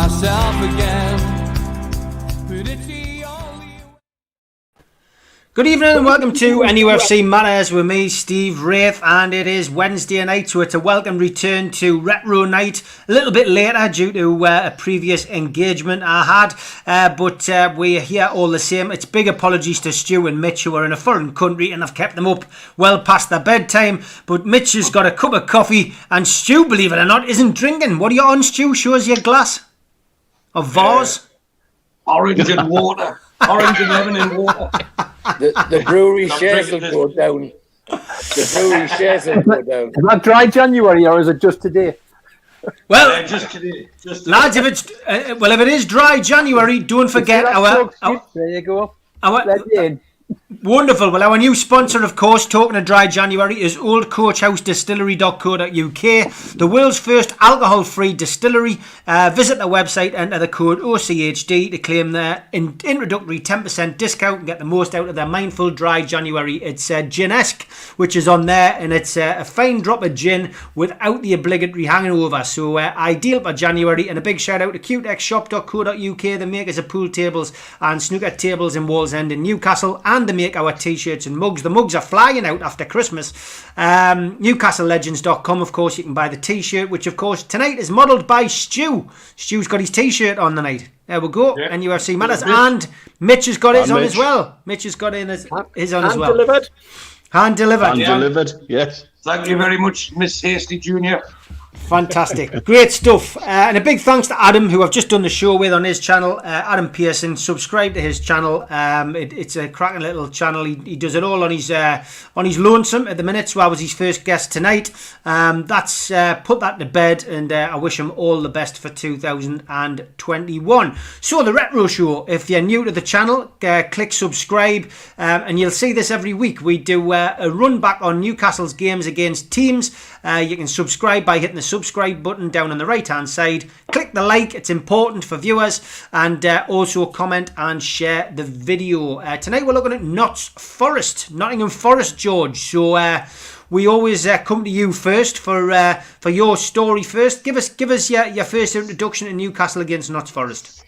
myself again. But it's the only... Good evening and welcome to NUFC Matters with me, Steve Wraith, and it is Wednesday night, so it's a welcome return to Retro Night. A little bit later due to a previous engagement I had, but we're here all the same. It's big apologies to Stu and Mitch, who are in a foreign country and I've kept them up well past their bedtime, but Mitch has got a cup of coffee and Stu, believe it or not, isn't drinking. What are you on, Stu? Show us your glass of vase. Orange and water. Orange and lemon and water. The brewery shares will go down. The brewery shares will go down. Is that dry January or is it just today? Well, just today. Lads, if it's if it is dry January, don't forget our there you go. Our, Let me in. Wonderful. Well, our new sponsor, of course, talking of dry January, is oldcoachhousedistillery.co.uk, the world's first alcohol-free distillery. Visit their website, enter the code OCHD to claim their introductory 10% discount and get the most out of their Mindful Dry January. It's gin-esque, which is on there, and it's a fine drop of gin without the obligatory hangover. So ideal for January, and a big shout out to cutexshop.co.uk, the makers of pool tables and snooker tables in Wallsend in Newcastle, and they make our t-shirts and mugs. The mugs are flying out after Christmas. NewcastleLegends.com, of course, you can buy the t-shirt, which of course tonight is modelled by Stu. Stu's got his t-shirt on tonight. There we go. Yeah. NUFC Matters. And Mitch has got his on as well. Mitch has got his on as well. Hand delivered. Hand delivered, yes. Thank you very much, Miss Hasty Jr. Fantastic. Great stuff. And a big thanks to Adam, who I've just done the show with on his channel. Adam Pearson. Subscribe to his channel. It's a cracking little channel. He does it all on his lonesome at the minute. So I was his first guest tonight. That's put that to bed, and I wish him all the best for 2021. So the Retro Show, if you're new to the channel, click subscribe, and you'll see this every week. We do a run back on Newcastle's games against teams. You can subscribe by hitting the subscribe button down on the right hand side. Click the like, it's important for viewers, and also comment and share the video. Tonight we're looking at Nottingham Forest, George. So we always come to you first for your story first. Give us your first introduction to Newcastle against Notts Forest.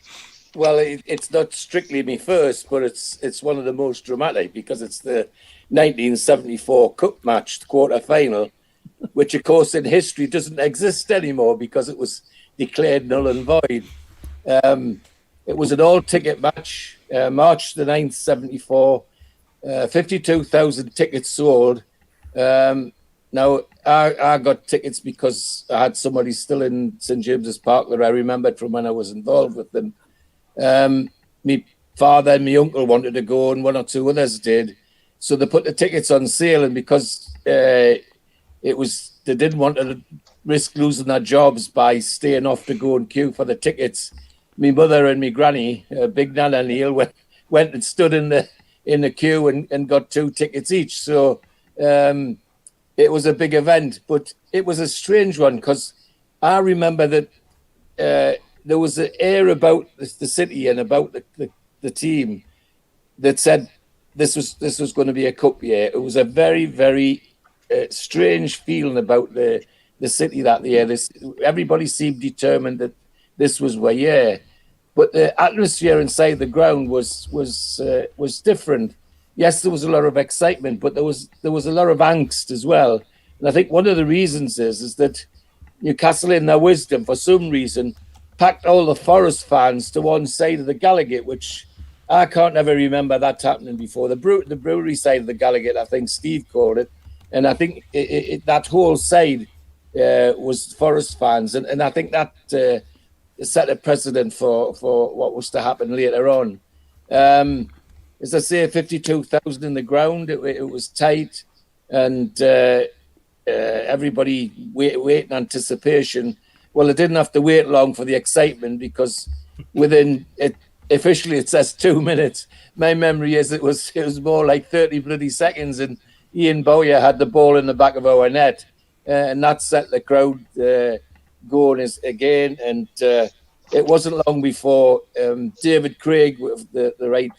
Well, it's not strictly me first, but it's one of the most dramatic, because it's the 1974 Cup match, the quarter-final, which, of course, in history doesn't exist anymore because it was declared null and void. It was an all-ticket match, March the 9th, 74, 52,000 tickets sold. Now, I got tickets because I had somebody still in St James's Park that I remembered from when I was involved with them. My father and my uncle wanted to go, and one or two others did. So they put the tickets on sale, and because they didn't want to risk losing their jobs by staying off to go and queue for the tickets, my mother and my granny, Big Nana Neil, went and stood in the queue and got 2 tickets each. So it was a big event, but it was a strange one, because I remember that there was an air about the city and about the team that said this was going to be a cup year. It was a very, very strange feeling about the city that year. Everybody seemed determined that this was their year, but the atmosphere inside the ground was different. Yes, there was a lot of excitement, but there was a lot of angst as well. And I think one of the reasons is that Newcastle, in their wisdom, for some reason, packed all the Forest fans to one side of the Gallowgate, which I can't ever remember that happening before. The brewery side of the Gallowgate, I think Steve called it. And I think that whole side was Forest fans. And I think that set a precedent for what was to happen later on. As I say, 52,000 in the ground. It was tight. And everybody waiting anticipation. Well, it didn't have to wait long for the excitement, because officially it says 2 minutes. My memory is it was more like 30 bloody seconds, and Ian Bowyer had the ball in the back of our net, and that set the crowd going again. And it wasn't long before David Craig, the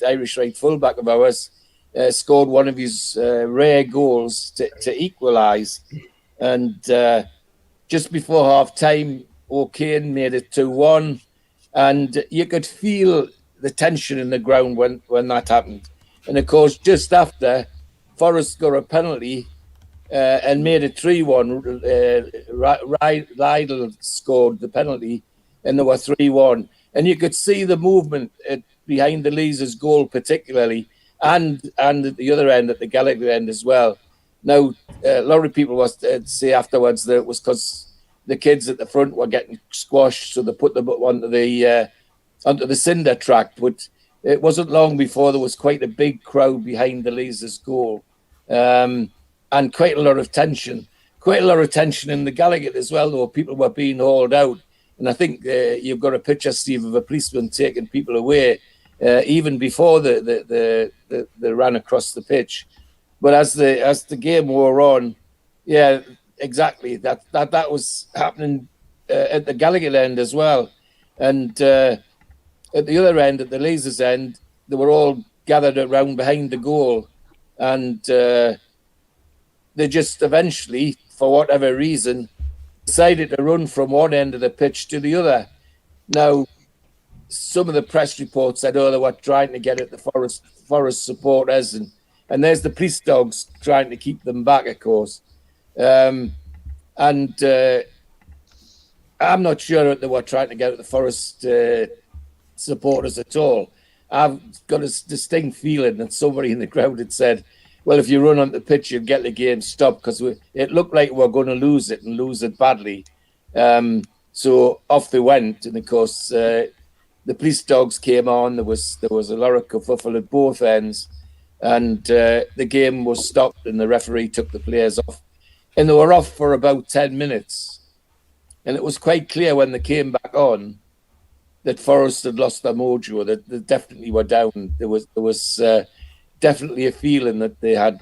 Irish right fullback of ours, scored one of his rare goals to equalise. And just before half time, O'Kane made it 2-1. and you could feel the tension in the ground when that happened. And of course, just after, Forest got a penalty and made it 3-1. Lydell scored the penalty, and they were 3-1. And you could see the movement behind the Leazes goal, particularly, and at the other end, at the Gallagher end as well. Now, a lot of people was say afterwards that it was because the kids at the front were getting squashed, so they put them onto the cinder track. But it wasn't long before there was quite a big crowd behind the Leazes goal. And quite a lot of tension. Quite a lot of tension in the Gallagher as well, though. People were being hauled out. And I think you've got a picture, Steve, of a policeman taking people away, even before they ran across the pitch. But as the game wore on, yeah, exactly. That was happening at the Gallagher end as well. And at the other end, at the Leazes end, they were all gathered around behind the goal. And they just eventually, for whatever reason, decided to run from one end of the pitch to the other. Now, some of the press reports said, they were trying to get at the Forest supporters, and there's the police dogs trying to keep them back, of course. And I'm not sure that they were trying to get at the Forest supporters at all. I've got a distinct feeling that somebody in the crowd had said, well, if you run on the pitch, you'll get the game stopped, because it looked like we were going to lose it badly. So off they went, and of course the police dogs came on. There was a lot of kerfuffle at both ends, and the game was stopped, and the referee took the players off, and they were off for about 10 minutes. And it was quite clear when they came back on that Forest had lost their mojo, that they definitely were down. There was definitely a feeling that they had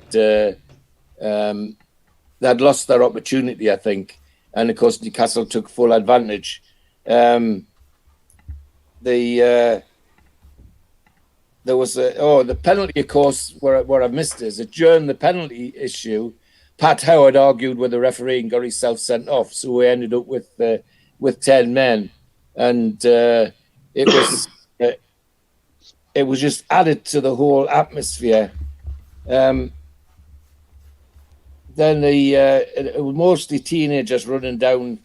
lost their opportunity, I think. And of course, Newcastle took full advantage. There was the penalty, of course, where I missed is during the penalty issue, Pat Howard argued with the referee and got himself sent off. So we ended up with 10 men, and it was just added to the whole atmosphere. Then it was mostly teenagers running down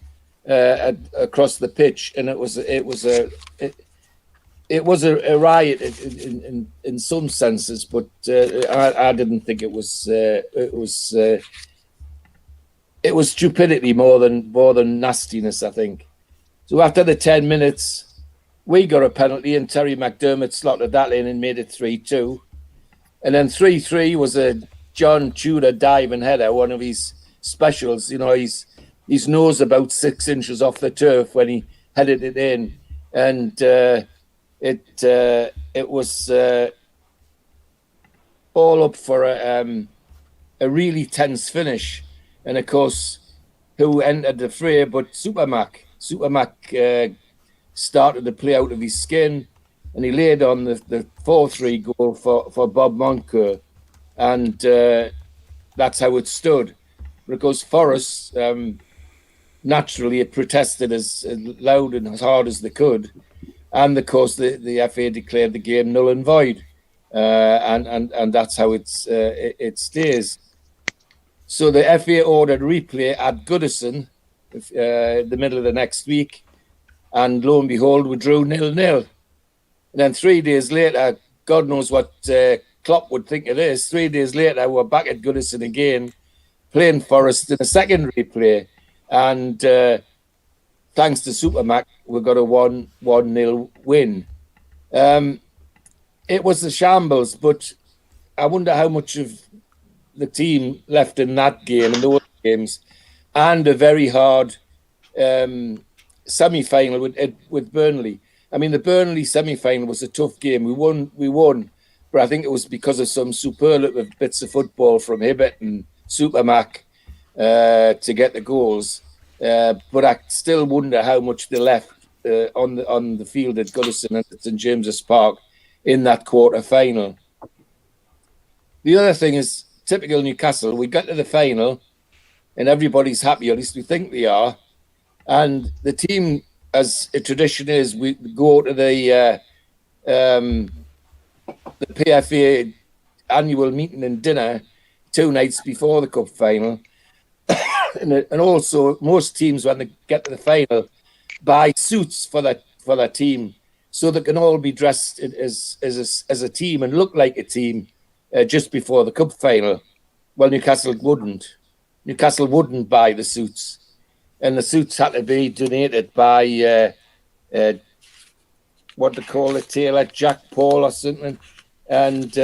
across the pitch, and it was a riot in some senses, but I didn't think it was stupidity more than nastiness, I think. So after the 10 minutes, we got a penalty, and Terry McDermott slotted that in and made it 3-2. And then 3-3 was a John Tudor diving header, one of his specials. You know, his nose about 6 inches off the turf when he headed it in. And it was all up for a really tense finish. And of course, who entered the fray but Supermac? Supermac started to play out of his skin, and he laid on the 4-3 goal for Bob Moncur, and that's how it stood. Because Forest naturally it protested as loud and as hard as they could, and of course the FA declared the game null and void, and that's how it stays. So the FA ordered replay at Goodison the middle of the next week. And lo and behold, we drew 0-0. And then 3 days later, God knows what Klopp would think of this. 3 days later, we're back at Goodison again, playing Forest in a second replay. And thanks to Supermac, we got a 1-0 win. It was a shambles, but I wonder how much of the team left in that game and those games, and a very hard semi-final with Burnley. I mean, the Burnley semi-final was a tough game. We won, but I think it was because of some superlative bits of football from Hibbert and Supermac to get the goals. But I still wonder how much they left on the field at Goodison and at St James's Park in that quarter-final. The other thing is, typical Newcastle, we got to the final and everybody's happy, or at least we think they are. And the team as a tradition is, we go to the PFA annual meeting and dinner 2 nights before the cup final, and also most teams when they get to the final buy suits for their team, so they can all be dressed as a team and look like a team just before the cup final. Well, Newcastle wouldn't. Newcastle wouldn't buy the suits, and the suits had to be donated by what they call it, tailor Jack Paul or something, and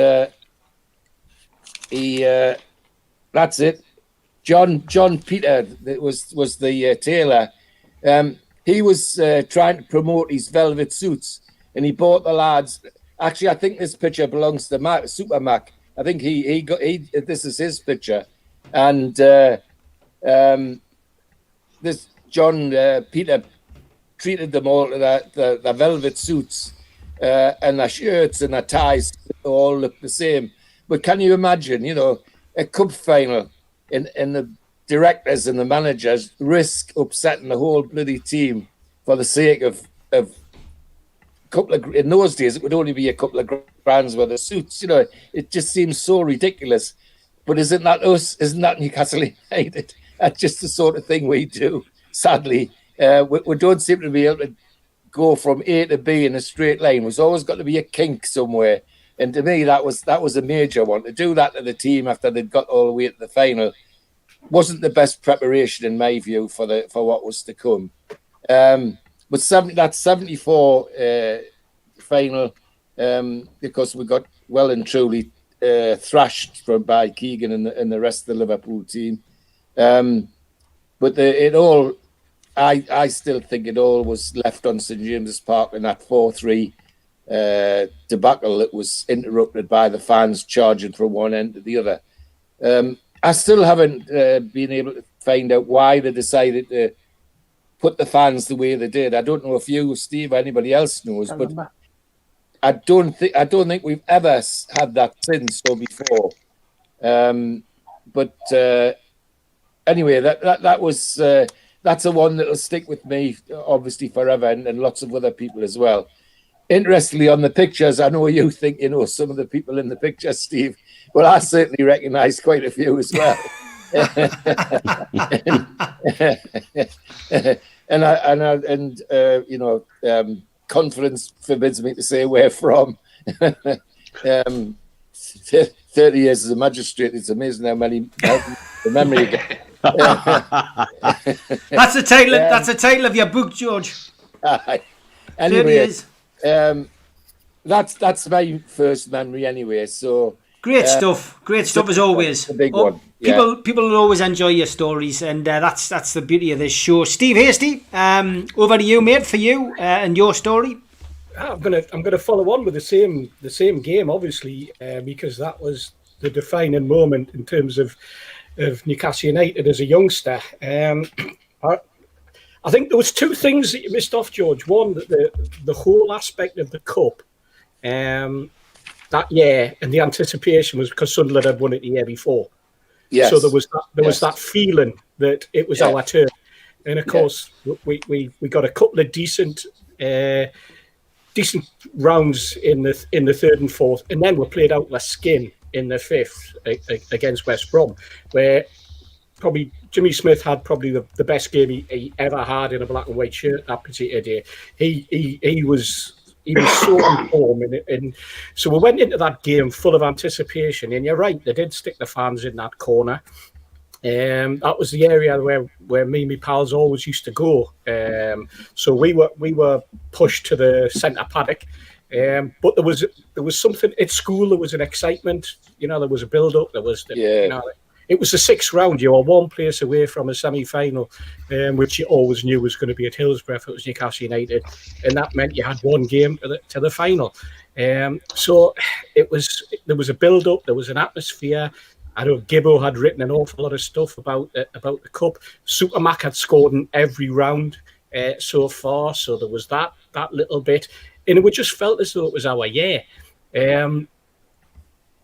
he that's it. John Peter was the tailor. He was trying to promote his velvet suits, and he bought the lads. Actually, I think this picture belongs to Super Mac. I think this is his picture, and this John Peter treated them all to the velvet suits, and their shirts and their ties all look the same. But can you imagine, a cup final and the directors and the managers risk upsetting the whole bloody team for the sake of couple of, in those days it would only be a couple of grand's worth of suits. It just seems so ridiculous. But isn't that us? Isn't that Newcastle United? That's just the sort of thing we do. Sadly, we don't seem to be able to go from A to B in a straight line. There's always got to be a kink somewhere. And to me, that was a major one. To do that to the team after they'd got all the way to the final wasn't the best preparation, in my view, for what was to come. But that 74 final, because we got well and truly thrashed by Keegan and the rest of the Liverpool team. But I still think it all was left on St James's Park in that 4-3 debacle that was interrupted by the fans charging from one end to the other. I still haven't been able to find out why they decided to put the fans the way they did. I don't know if you, Steve, or anybody else knows, but I don't think we've ever had that since or before. But anyway, that was that's the one that'll stick with me, obviously, forever, and lots of other people as well. Interestingly, on the pictures, I know you think you know some of the people in the picture, Steve. Well, I certainly recognise quite a few as well. Confidence forbids me to say where from. 30 years as a magistrate, it's amazing how many the memory you get. That's the title. That's the title of your book, George. Anyway, that's my first memory. Anyway, so great stuff. Great stuff as always. The big one. People will always enjoy your stories, and that's the beauty of this show. Steve Hasty, over to you, mate, for you and your story. I'm gonna follow on with the same game, obviously, because that was the defining moment in terms of Newcastle United as a youngster. I think there was two things that you missed off, George. One, that the whole aspect of the cup that year and the anticipation was because Sunderland had won it the year before. Yes. So there was that feeling that it was our turn, and of course we got a couple of decent rounds in the third and fourth, and then we played out the skin in the fifth against West Brom, where probably Jimmy Smith had probably the best game he ever had in a black and white shirt that particular day. He was so in form, and so we went into that game full of anticipation. And you're right, they did stick the fans in that corner. That was the area where me and my pals always used to go. So we were pushed to the centre paddock. But there was something at school. There was an excitement. There was a build up. There was it was the sixth round. You were one place away from a semi-final, which you always knew was going to be at Hillsborough if it was Newcastle United, and that meant you had one game to the final. So there was a build-up. There was an atmosphere. I know Gibbo had written an awful lot of stuff about the cup. Super Mac had scored in every round so far, so there was that little bit, and we just felt as though it was our year.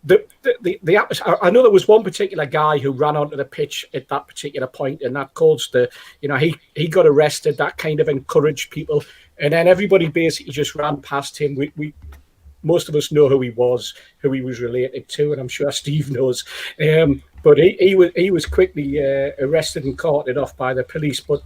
the atmosphere. I know there was one particular guy who ran onto the pitch at that particular point, and that caused he got arrested. That kind of encouraged people, and then everybody basically just ran past him. We most of us know who he was related to, and I'm sure Steve knows. But he was quickly arrested and carted off by the police. But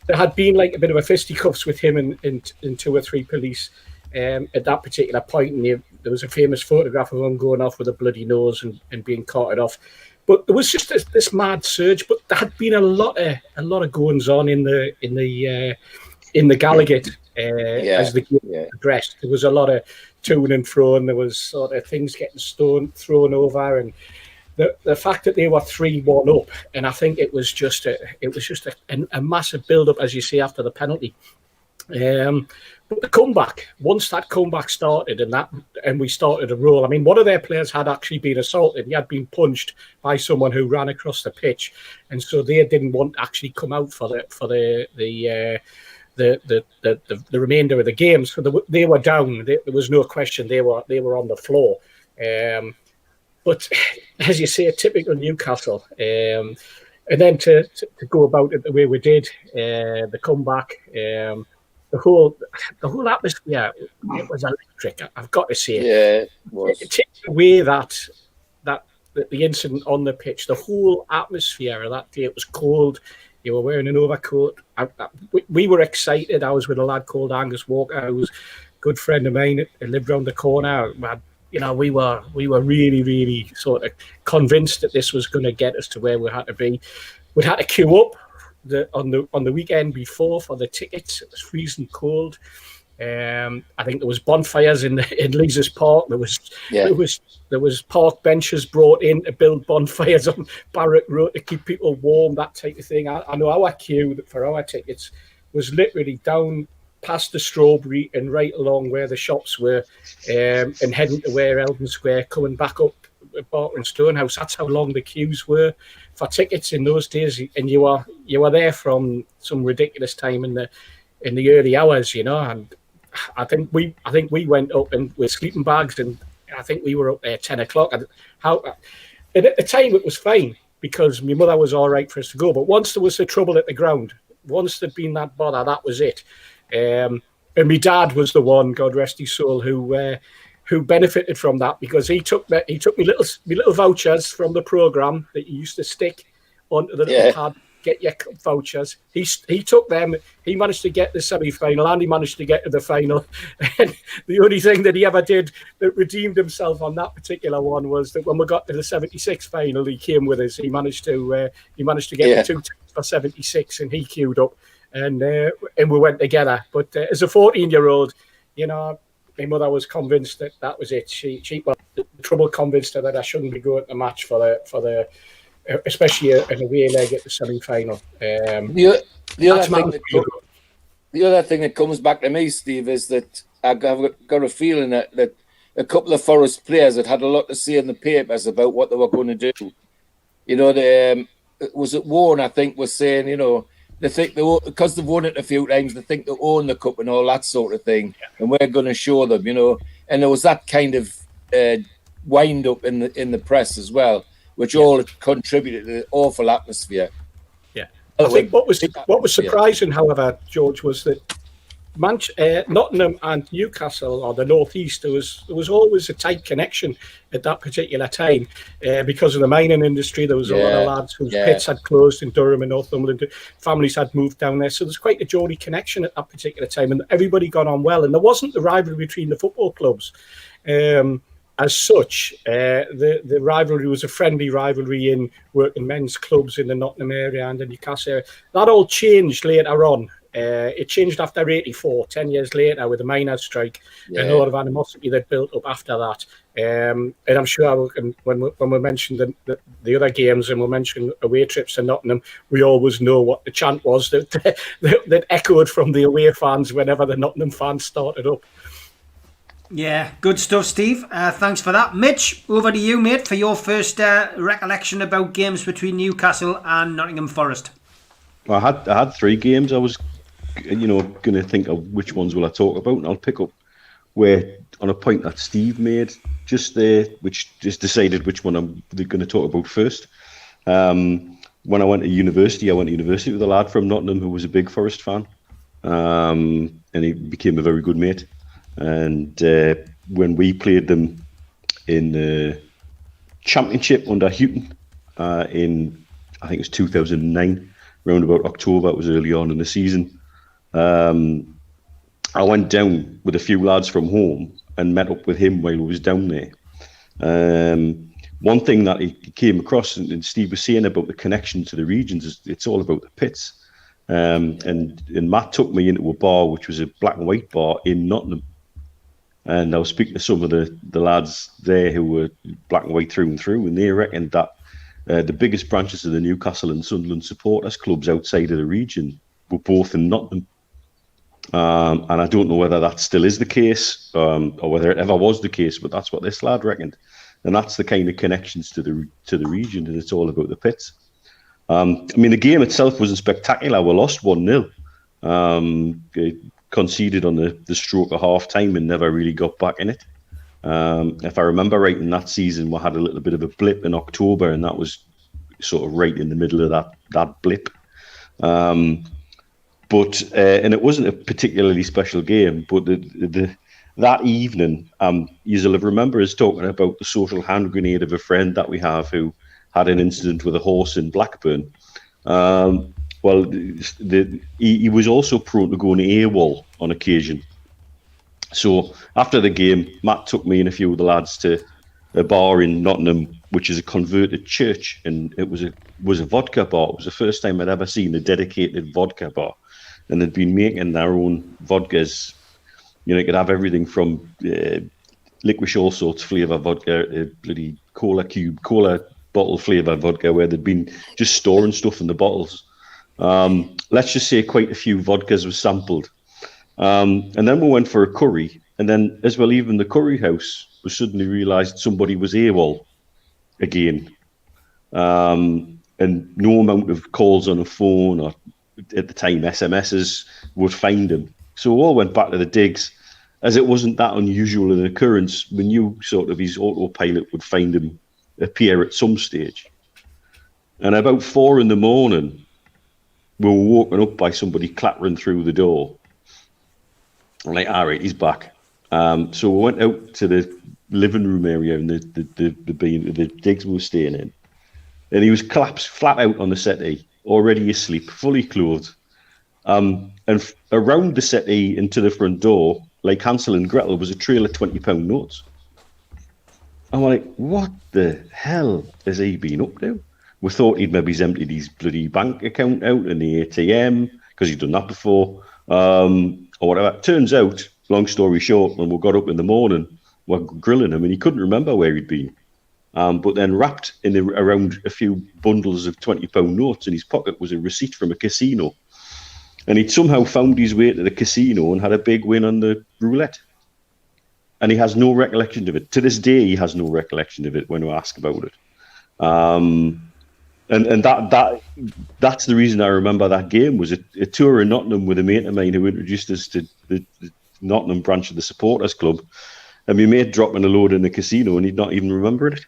there had been like a bit of a fisticuffs with him and 2 or 3 police at that particular point, and there was a famous photograph of him going off with a bloody nose and being carted off. But there was just this mad surge. But there had been a lot of goings on in the Gallagher as the game progressed. There was a lot of to and fro, and there was sort of things getting thrown over, and the fact that they were 3-1 up, and I think it was just a massive build up, as you say, after the penalty. But the comeback, once that comeback started and we started to roll, I mean, one of their players had actually been assaulted. He had been punched by someone who ran across the pitch, and so they didn't want to actually come out for the remainder of the game. So they were down. There was no question. They were on the floor. But as you say, typical Newcastle. And then to go about it the way we did, the comeback, the whole atmosphere, it was electric. I've got to say it. Yeah, it was. It takes away that the incident on the pitch, the whole atmosphere of that day. It was cold. You were wearing an overcoat. We were excited. I was with a lad called Angus Walker, who was a good friend of mine who lived round the corner. We were really, really sort of convinced that this was going to get us to where we had to be. We had to queue up on the weekend before for the tickets. It was freezing cold. I think there was bonfires in Lees's Park. There was park benches brought in to build bonfires on Barrack Road to keep people warm, that type of thing. I know our queue for our tickets was literally down past the Strawberry and right along where the shops were, and heading to where Eldon Square, coming back up Barker and Stonehouse. That's how long the queues were for tickets in those days, and you were there from some ridiculous time in the early hours, and I think we went up and with sleeping bags, and I think we were up there 10 o'clock. And at the time it was fine because my mother was all right for us to go. But once there was the trouble at the ground, once there'd been that bother, that was it. And my dad was the one, God rest his soul, who benefited from that, because he took my little vouchers from the programme that he used to stick onto the little pad. Get your vouchers. He took them. He managed to get the semi-final, and he managed to get to the final. And the only thing that he ever did that redeemed himself on that particular one was that when we got to the 76 final, he came with us. He managed to get the 2 tickets for 76, and he queued up, and we went together. But as a 14-year-old, my mother was convinced that was it. She the trouble convinced her that I shouldn't be going to the match for the especially an away leg at the semi-final. The other thing that comes back to me, Steve, is that I've got a feeling that a couple of Forest players that had a lot to say in the papers about what they were going to do. Was it Warren, I think, was saying, they think because they've won it a few times, they think they own the cup and all that sort of thing, and we're going to show them, And there was that kind of wind up in the press as well, which all contributed to the awful atmosphere. Yeah, I think what was surprising, however, George, was that Nottingham and Newcastle, or the northeast, there was always a tight connection at that particular time because of the mining industry. There was a lot of lads whose pits had closed in Durham and Northumberland. Families had moved down there, so there's quite a Geordie connection at that particular time, and everybody got on well. And there wasn't the rivalry between the football clubs. As such, the rivalry was a friendly rivalry in working men's clubs in the Nottingham area and the Newcastle area. That all changed later on. It changed after 84, 10 years later, with the miners' strike, and a lot of animosity that built up after that. And I'm sure when we mentioned the other games and we mentioned away trips to Nottingham, we always know what the chant was that echoed from the away fans whenever the Nottingham fans started up. Yeah, good stuff, Steve. Thanks for that. Mitch, over to you, mate, for your first recollection about games between Newcastle and Nottingham Forest. Well, I had 3 games. I was, going to think of which ones will I talk about, and I'll pick up where on a point that Steve made just there, which just decided which one I'm going to talk about first. When I went to university with a lad from Nottingham who was a big Forest fan, and he became a very good mate. And when we played them in the Championship under Houghton in, I think it was 2009, around about October, it was early on in the season, I went down with a few lads from home and met up with him while he was down there. One thing that he came across, and Steve was saying about the connection to the regions, is it's all about the pits. And Matt took me into a bar, which was a black and white bar in Nottingham. And I was speaking to some of the lads there who were black and white through and through, and they reckoned that the biggest branches of the Newcastle and Sunderland supporters clubs outside of the region were both in Nottingham. And I don't know whether that still is the case, or whether it ever was the case, but that's what this lad reckoned. And that's the kind of connections to the region, and it's all about the pits. I mean, the game itself wasn't spectacular. We lost 1-0. Conceded on the stroke of half time and never really got back in it. If I remember right, in that season, we had a little bit of a blip in October, and that was sort of right in the middle of that blip. And it wasn't a particularly special game, but that evening, you'll remember us talking about the social hand grenade of a friend that we have who had an incident with a horse in Blackburn. Well, he was also prone to going AWOL on occasion. So after the game, Matt took me and a few of the lads to a bar in Nottingham, which is a converted church, and it was a vodka bar. It was the first time I'd ever seen a dedicated vodka bar, and they'd been making their own vodkas. You know, you could have everything from licorice all sorts flavour vodka, bloody cola bottle flavour vodka, where they'd been just storing stuff in the bottles. Let's just say quite a few vodkas were sampled. And then we went for a curry, and then as we're leaving the curry house, we suddenly realised somebody was AWOL again. And no amount of calls on a phone, or at the time SMSs, would find him. So we all went back to the digs. As it wasn't that unusual an occurrence, we knew sort of his autopilot would find him appear at some stage. And about 4 a.m, we were woken up by somebody clattering through the door. I'm like, all right, he's back. So we went out to the living room area and the digs we were staying in. And he was collapsed flat out on the settee, already asleep, fully clothed. And around the settee into the front door, like Hansel and Gretel, was a trail of £20 notes. I'm like, what the hell has he been up to? We thought he'd maybe emptied his bloody bank account out in the ATM, because he'd done that before, or whatever. Turns out, long story short, when we got up in the morning, we're grilling him, and he couldn't remember where he'd been. But then wrapped around a few bundles of £20 notes in his pocket was a receipt from a casino. And he'd somehow found his way to the casino and had a big win on the roulette. And he has no recollection of it. To this day, he has no recollection of it when we ask about it. And that's the reason I remember that game, was a tour in Nottingham with a mate of mine who introduced us to the Nottingham branch of the supporters club. And my mate dropping a load in the casino and he'd not even remembered it.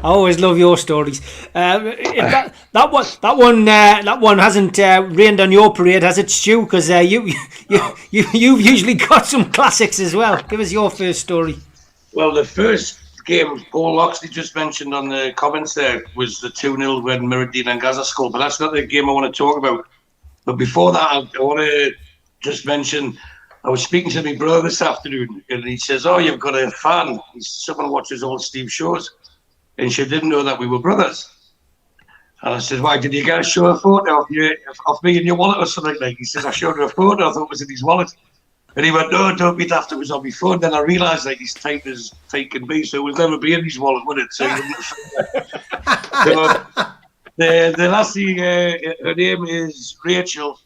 I always love your stories. That one hasn't rained on your parade, has it, Stu? Because you've usually got some classics as well. Give us your first story. Well, the first game Paul Loxley just mentioned on the comments there was the 2-0 when Meridian and Gaza scored, but that's not the game I want to talk about. But before that, I want to just mention, I was speaking to my brother this afternoon, and he says, "Oh, you've got a fan. Someone watches all Steve shows." And she didn't know that we were brothers. And I said, "Why, did you get a show a photo of me in your wallet or something?" Like, he says, "I showed her a photo, I thought it was in his wallet." And he went, "No, don't be daft, it was on my phone." Then I realised that he's tight as tight can be, so it would never be in his wallet, would it? So he wouldn't so, the lassie, her name is Rachel,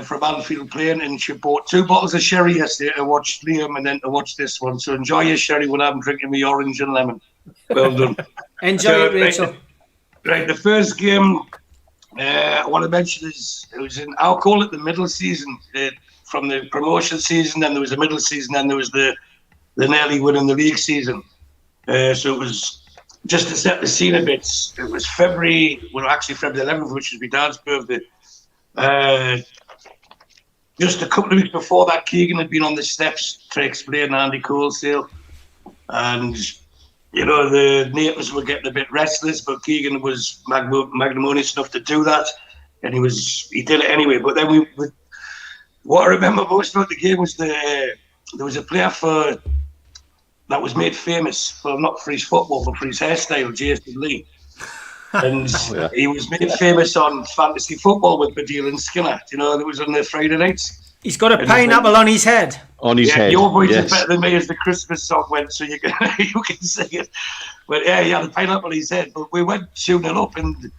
from Anfield Plain, and she bought 2 bottles of sherry yesterday to watch Liam and then to watch this one. So enjoy your sherry when I'm drinking my orange and lemon. Well done. Enjoy it, Rachel. Right, the first game I want to mention is it was I'll call it the middle season. From the promotion season, then there was a middle season, then there was the nearly winning the league season. So it was just to set the scene a bit. It was February 11th, which was my dad's birthday. Just a couple of weeks before that, Keegan had been on the steps to explain Andy Cole's sale. And, you know, the neighbours were getting a bit restless, but Keegan was magnanimous enough to do that. And he did it anyway. But then what I remember most about the game was there was a player that was made famous not for his football, but for his hairstyle, Jason Lee. And he was made famous on fantasy football with Badil and Skinner. You know, that was on the Friday nights. He's got a pineapple on his head. On his head. Your voice is better than me as the Christmas song went, so you can sing it. But yeah, he had the pineapple on his head. But we went 2-0 up, and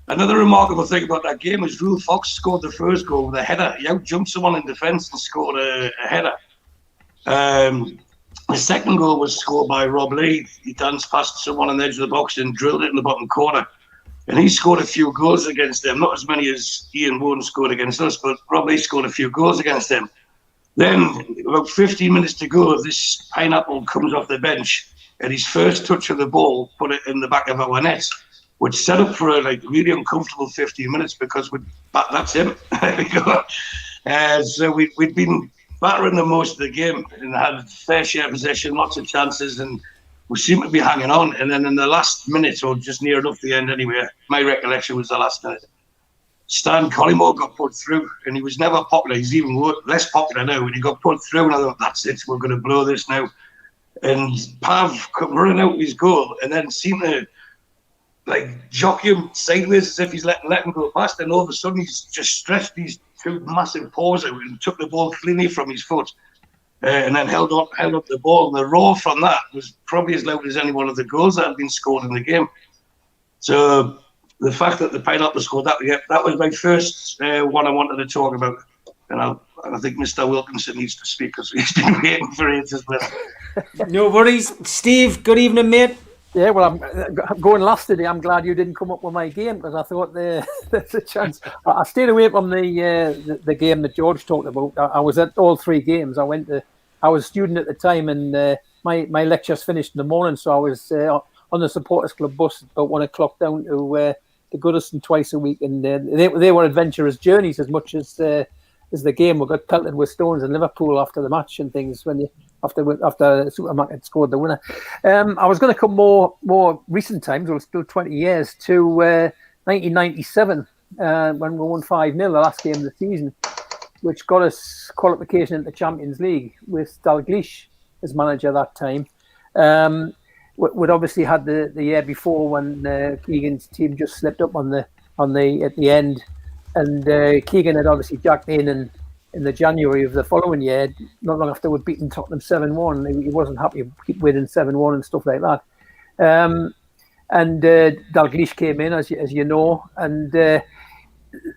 another remarkable thing about that game was Rule Fox scored the first goal with a header. He out-jumped someone in defence and scored a header. The second goal was scored by Rob Lee. He danced past someone on the edge of the box and drilled it in the bottom corner. And he scored a few goals against them, not as many as Ian Woden scored against us, but Rob Lee scored a few goals against them. Then, about 15 minutes to go, this pineapple comes off the bench, and his first touch of the ball put it in the back of our net, which set up for a really uncomfortable 15 minutes because that's him. So we'd been battering them most of the game and had fair share of possession, lots of chances, and we seemed to be hanging on. And then in the last minute, or just near enough the end anyway, my recollection was the last minute, Stan Collymore got put through, and he was never popular. He's even less popular now. When he got put through, and I thought, that's it, we're going to blow this now. And Pav come running out with his goal, and then seemed to jockey him sideways as if he's letting him go past. And all of a sudden, he's just stretched these two massive paws out and took the ball cleanly from his foot, and then held up the ball. And the roar from that was probably as loud as any one of the goals that had been scored in the game. So the fact that the pineapple scored that was my first one I wanted to talk about. And I think Mr. Wilkinson needs to speak because he's been waiting for it as well. No worries. Steve, good evening, mate. Yeah, well, I'm going last today. I'm glad you didn't come up with my game because I thought there's a chance. I stayed away from the game that George talked about. I was at all three games. I was a student at the time, and my lectures finished in the morning, so I was on the supporters club bus about 1 o'clock down to Goodison twice a week, and they were adventurous journeys as much as the game. We got pelted with stones in Liverpool after the match and things after the supermarket scored the winner. I was going to come more recent times, well, still 20 years, to 1997 when we won 5-0 the last game of the season, which got us qualification into the Champions League with Dalglish as manager that time. We'd obviously had the year before when Keegan's team just slipped up at the end, and Keegan had obviously jacked in the January of the following year, not long after we'd beaten Tottenham 7-1. He wasn't happy to keep winning 7-1 and stuff like that. And Dalglish came in, as you know, and the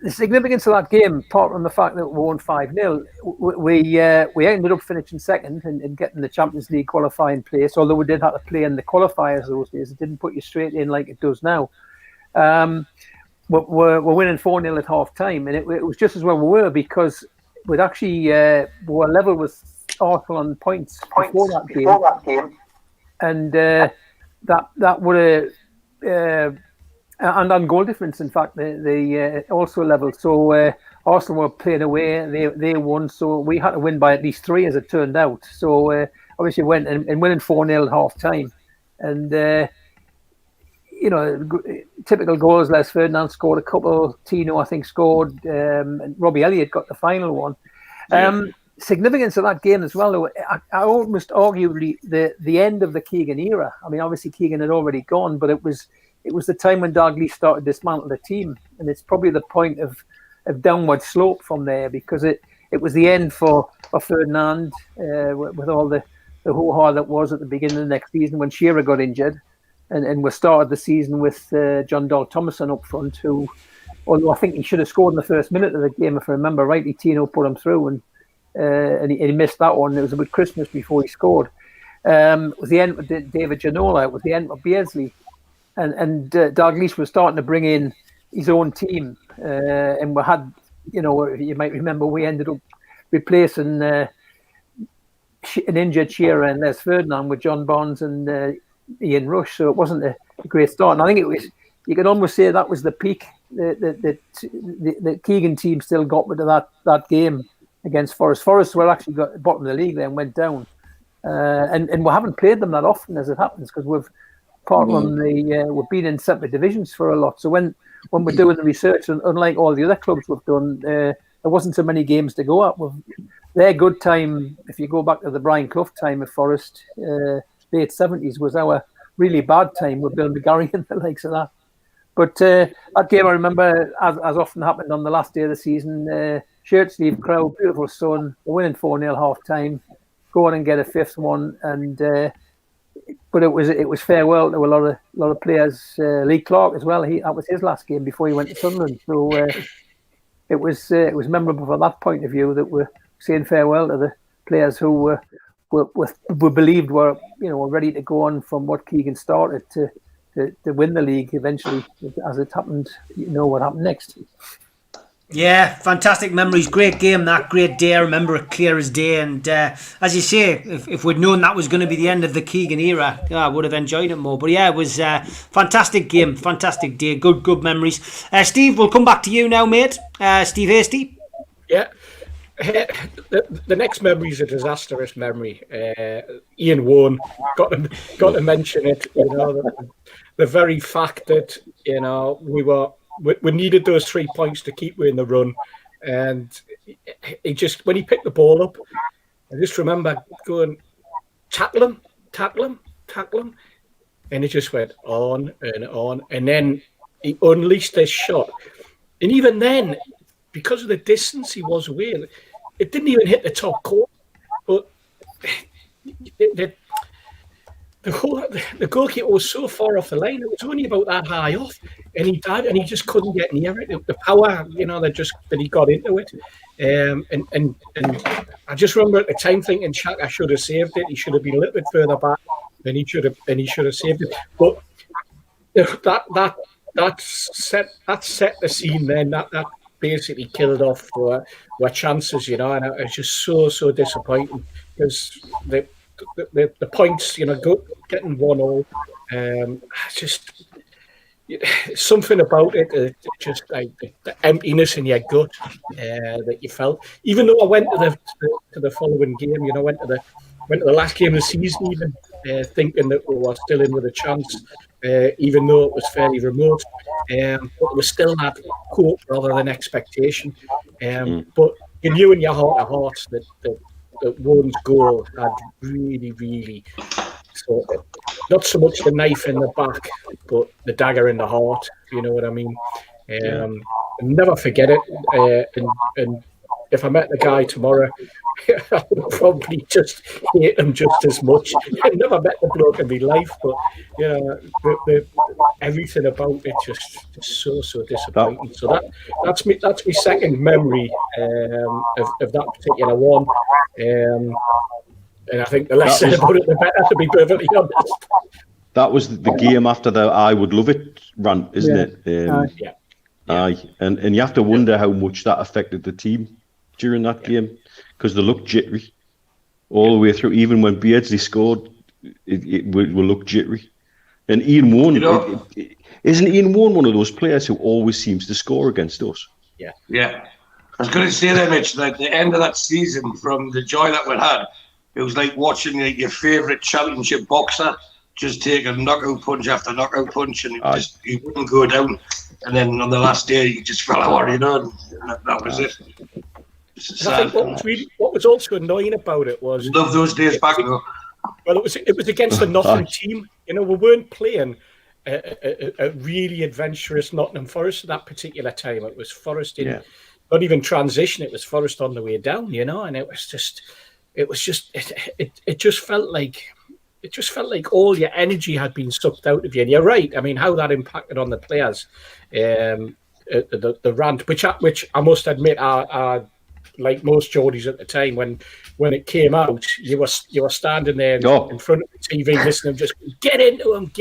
significance of that game, apart from the fact that we won 5-0, we ended up finishing second and getting the Champions League qualifying place, although we did have to play in the qualifiers those days. It didn't put you straight in like it does now. We're winning 4-0 at half-time, and it was just as well we were, because we'd actually we were level with Arsenal on points before that game. And that would have... and on goal difference, in fact, they also leveled. So Arsenal were playing away, they won. So we had to win by at least 3, as it turned out. So obviously went and winning 4-0 at half time. And, typical goals. Les Ferdinand scored a couple. Tino, I think, scored. And Robbie Elliott got the final one. Significance of that game as well, though, I almost arguably the end of the Keegan era. I mean, obviously Keegan had already gone, but it was the time when Dalglish started to dismantle the team, and it's probably the point of downward slope from there, because it was the end for Ferdinand with all the hoo-ha that was at the beginning of the next season when Shearer got injured, and we started the season with John Dahl Thomason up front, who, although I think he should have scored in the first minute of the game, if I remember rightly, Tino put him through, and he missed that one. It was about Christmas before he scored. It was the end with David Ginola. It was the end of Beardsley. And Dalglish was starting to bring in his own team, and we had, you might remember, we ended up replacing an injured Shearer and Les Ferdinand with John Barnes and Ian Rush, so it wasn't a great start. And I think it was, you could almost say that was the peak. The Keegan team still got rid of that game against Forest. Forest were actually got the bottom of the league there and went down, and we haven't played them that often as it happens, because we've been in separate divisions for a lot. So when we're doing the research, and unlike all the other clubs we've done, there wasn't so many games to go at. Their good time, if you go back to the Brian Clough time at Forest, late 70s, was our really bad time with Bill McGarry and the likes of that. But that game, I remember, as often happened on the last day of the season, shirt sleeve crowd, beautiful sun, we're winning 4-0 half time, go on and get a fifth one, and but it was farewell to a lot of players. Lee Clark as well. That was his last game before he went to Sunderland. So it was memorable from that point of view, that we're saying farewell to the players who we believed were ready to go on from what Keegan started to win the league eventually. As it happened, what happened next. Yeah, fantastic memories. Great game, that great day. I remember it clear as day. And as you say, if we'd known that was going to be the end of the Keegan era, I would have enjoyed it more. But yeah, it was a fantastic game, fantastic day. Good memories. Steve, we'll come back to you now, mate. Steve Hasty. Yeah. The next memory is a disastrous memory. Ian Warren, got to mention it. The very fact that we needed those 3 points to keep in the run, and when he picked the ball up, I just remember going, tackle him, and it just went on, and then he unleashed this shot, and even then, because of the distance he was away, it didn't even hit the top corner, but the goalkeeper was so far off the line, it was only about that high off, and he died, and he just couldn't get near it. The power, that he got into it, and I just remember at the time thinking, Shaka should have saved it. He should have been a little bit further back, and he should have saved it. But that set the scene. Then that basically killed off our chances, and it was just so disappointing, because the points, getting 1-0, just something about it, just like the emptiness in your gut that you felt. Even though I went to the following game, went to the last game of the season, even thinking that we were still in with a chance, even though it was fairly remote, but it was still that hope rather than expectation. But you knew in your heart of hearts that Warren's goal had really sort of, not so much the knife in the back, but the dagger in the heart. You know what I mean? I'll never forget it. And if I met the guy tomorrow, I would probably just hate him just as much. I never met the bloke in my life, but everything about it just so disappointing. So that's my second memory of that particular one. And I think the less said about it, the better, to be perfectly honest. That was the game after the "I would love it" rant, isn't it? Aye, and you have to wonder how much that affected the team during that game, because they looked jittery all the way through. Even when Beardsley scored, it will look jittery. And Ian Warren, isn't Ian Warren one of those players who always seems to score against us? Yeah. I was going to say that, Mitch, like the end of that season, from the joy that we had, it was like watching your favourite championship boxer just take a knockout punch after knockout punch, and he wouldn't go down. And then on the last day, he just fell out, and that was it. I think what was also annoying about it was, love those days back though. Well, it was against the Nottingham team. We weren't playing a really adventurous Nottingham Forest at that particular time. It was Forest in not even transition. It was Forest on the way down, and it just felt like all your energy had been sucked out of you. And you're right. I mean, how that impacted on the players, the rant, which I must admit, are like most Geordies at the time, when it came out, you were standing there in front of the TV listening, just get into him.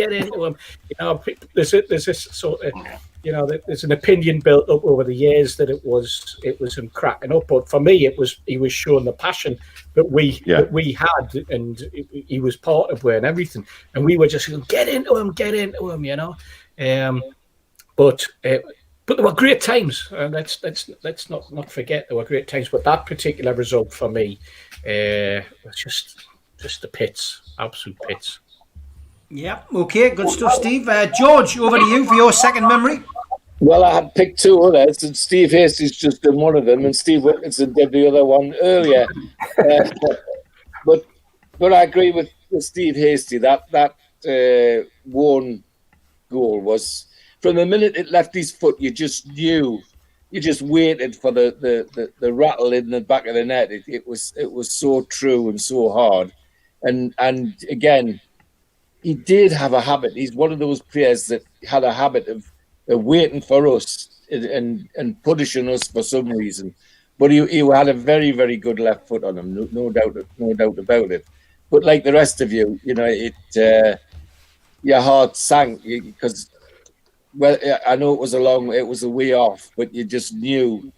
There's this sort of, there's an opinion built up over the years that it was him cracking up. But for me, he was showing the passion that we had, and he was part of it and everything. And we were just going, get into him, But there were great times, and let's not forget there were great times. But that particular result for me was just the pits, absolute pits. Yeah, okay, good stuff, Steve. George, over to you for your second memory. Well, I had picked two others, and Steve Hastie's just done one of them, and Steve Wilkinson did the other one earlier. But I agree with Steve Hastie that one goal was, from the minute it left his foot, you just knew, you just waited for the rattle in the back of the net. It was so true and so hard, and again, he did have a habit. He's one of those players that had a habit of waiting for us and punishing us for some reason. But he had a very, very good left foot on him, no doubt about it. But like the rest of you, your heart sank because, well, I know it was a way off, but you just knew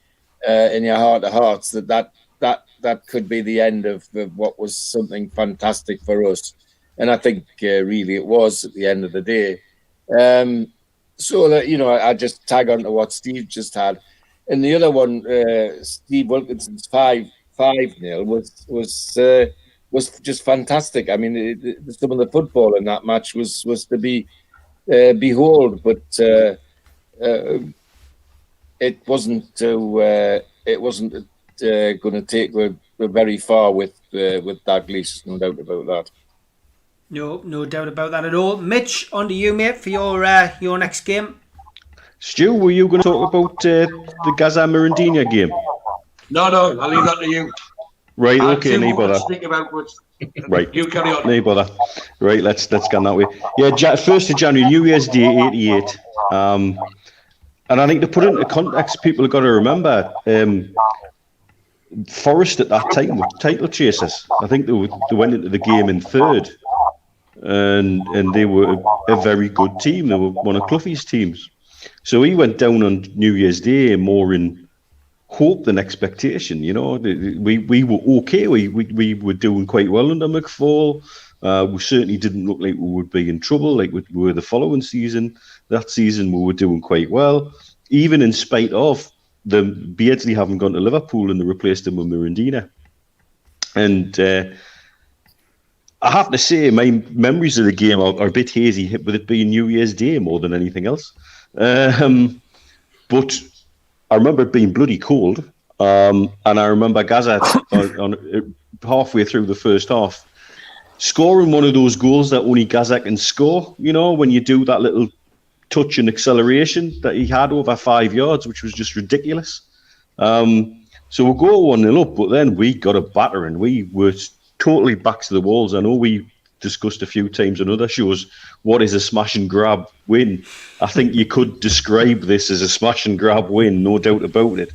in your heart of hearts that could be the end of what was something fantastic for us. And I think really it was at the end of the day. So that, I just tag on to what Steve just had. And the other one, Steve Wilkinson's 5-0 was just fantastic. I mean, some of the football in that match was to be behold, but it wasn't going to take we're very far with Dalglish, no doubt about that. No doubt about that at all. Mitch, on to you, mate, for your next game. Stu, were you going to talk about the Gaza Mirandina game? No, I'll leave that to you. Right, okay, no bother. Right, you carry on. No bother. Right, let's get that way. Yeah, 1st of January, New Year's Day, 88. And I think to put it into context, people have got to remember, Forest at that time were title chasers. I think they went into the game in 3rd. And they were a very good team. They were one of Cloughie's teams. So he went down on New Year's Day more in hope than expectation. We were okay. We were doing quite well under McFall. We certainly didn't look like we would be in trouble like we were the following season. That season we were doing quite well, even in spite of the Beardsley having gone to Liverpool and they replaced him with Mirandina. And I have to say, my memories of the game are a bit hazy, with it being New Year's Day more than anything else. But I remember it being bloody cold, and I remember Gaza on halfway through the first half scoring one of those goals that only Gaza can score. When you do that little touch and acceleration that he had over 5 yards, which was just ridiculous. So we'll go 1-0 up, but then we got a battering. We were totally back to the walls. I know we discussed a few times on other shows what is a smash and grab win. I think you could describe this as a smash and grab win, no doubt about it.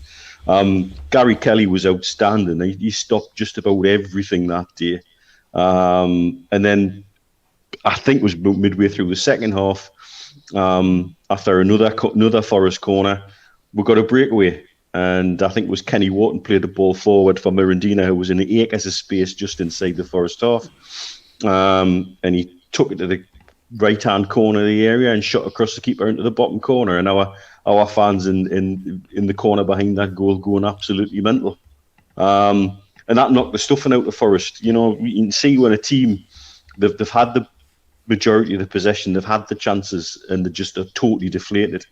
Gary Kelly was outstanding. He stopped just about everything that day. And then I think it was midway through the second half, after another Forest corner, we got a breakaway. And I think it was Kenny Wharton played the ball forward for Mirandina, who was in the acres of space just inside the Forest half. And he took it to the right-hand corner of the area and shot across the keeper into the bottom corner. And our fans in the corner behind that goal going absolutely mental. And that knocked the stuffing out of Forest. You can see when a team, they've had the majority of the possession, they've had the chances, and they just are totally deflated.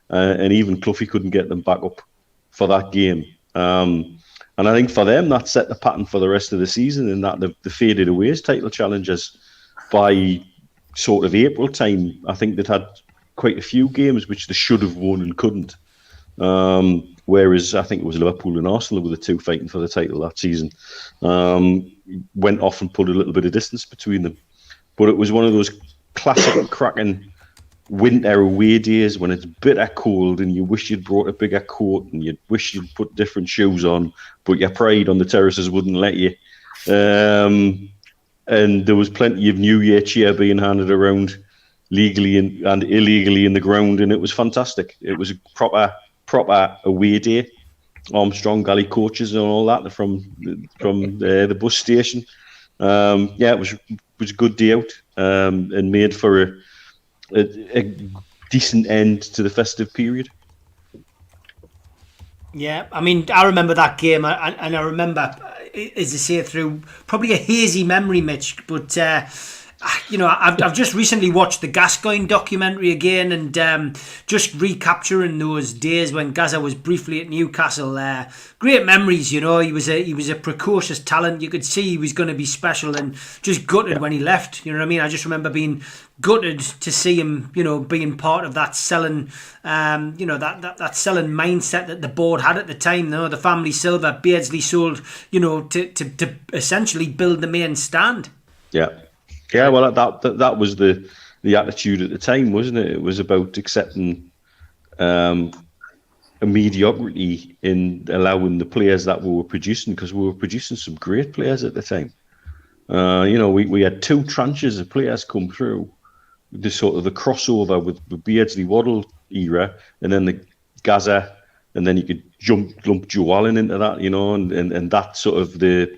And even Cloughie couldn't get them back up for that game. And I think for them, that set the pattern for the rest of the season, in that they faded away as title challengers. By sort of April time, I think they'd had quite a few games which they should have won and couldn't. Whereas I think it was Liverpool and Arsenal who were the two fighting for the title that season. Went off and put a little bit of distance between them. But it was one of those classic cracking winter away days when it's bitter cold and you wish you'd brought a bigger coat and you wish you'd put different shoes on, but your pride on the terraces wouldn't let you. And there was plenty of New Year cheer being handed around. legally and illegally in the ground, and it was fantastic. It was a proper away day. Armstrong, Galley coaches and all that from the bus station. It was a good day out, and made for a decent end to the festive period. Yeah, I mean, I remember that game, and I remember, as I say, through probably a hazy memory, Mitch, but I've just recently watched the Gascoigne documentary again, and just recapturing those days when Gazza was briefly at Newcastle. Great memories, he was a precocious talent. You could see he was going to be special, and just gutted when he left. You know what I mean? I just remember being gutted to see him, being part of that selling, that selling mindset that the board had at the time. The family silver Beardsley sold, to essentially build the main stand. Yeah, well, that was the attitude at the time, wasn't it? It was about accepting a mediocrity in allowing the players that we were producing, because we were producing some great players at the time. We had two tranches of players come through, the sort of the crossover with the Beardsley Waddle era, and then the Gazza, and then you could lump Joe Allen into that, and that sort of the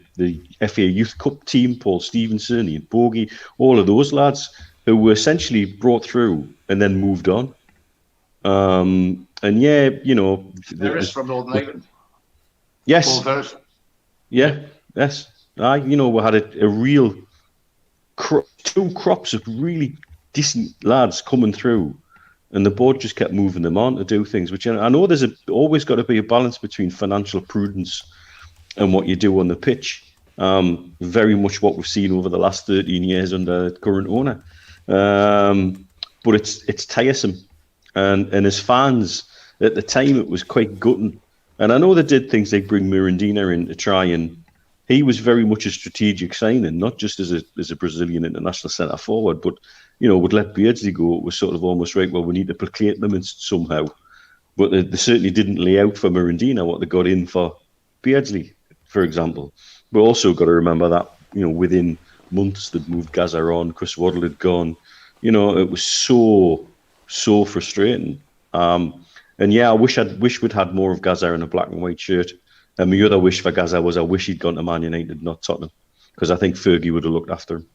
FA Youth Cup team, Paul Stevenson, Ian Bogie, all of those lads who were essentially brought through and then moved on. Ferris from Northern Ireland. Yes. Yeah. Yes. We had a real two crops of really decent lads coming through, and the board just kept moving them on to do things, which I know there's always got to be a balance between financial prudence and what you do on the pitch. Very much what we've seen over the last 13 years under the current owner. But it's tiresome. And as fans, at the time, it was quite gutting. And I know they did things like bring Mirandina in to try, and he was very much a strategic signing, not just as a Brazilian international centre forward, but would let Beardsley go. It was sort of almost right, well, we need to placate them somehow. But they certainly didn't lay out for Mirandina what they got in for Beardsley, for example. But also got to remember that, within months they'd moved Gazza on, Chris Waddle had gone. It was so frustrating. I wish we'd had more of Gazza in a black and white shirt. And my other wish for Gazza was I wish he'd gone to Man United, not Tottenham, because I think Fergie would have looked after him.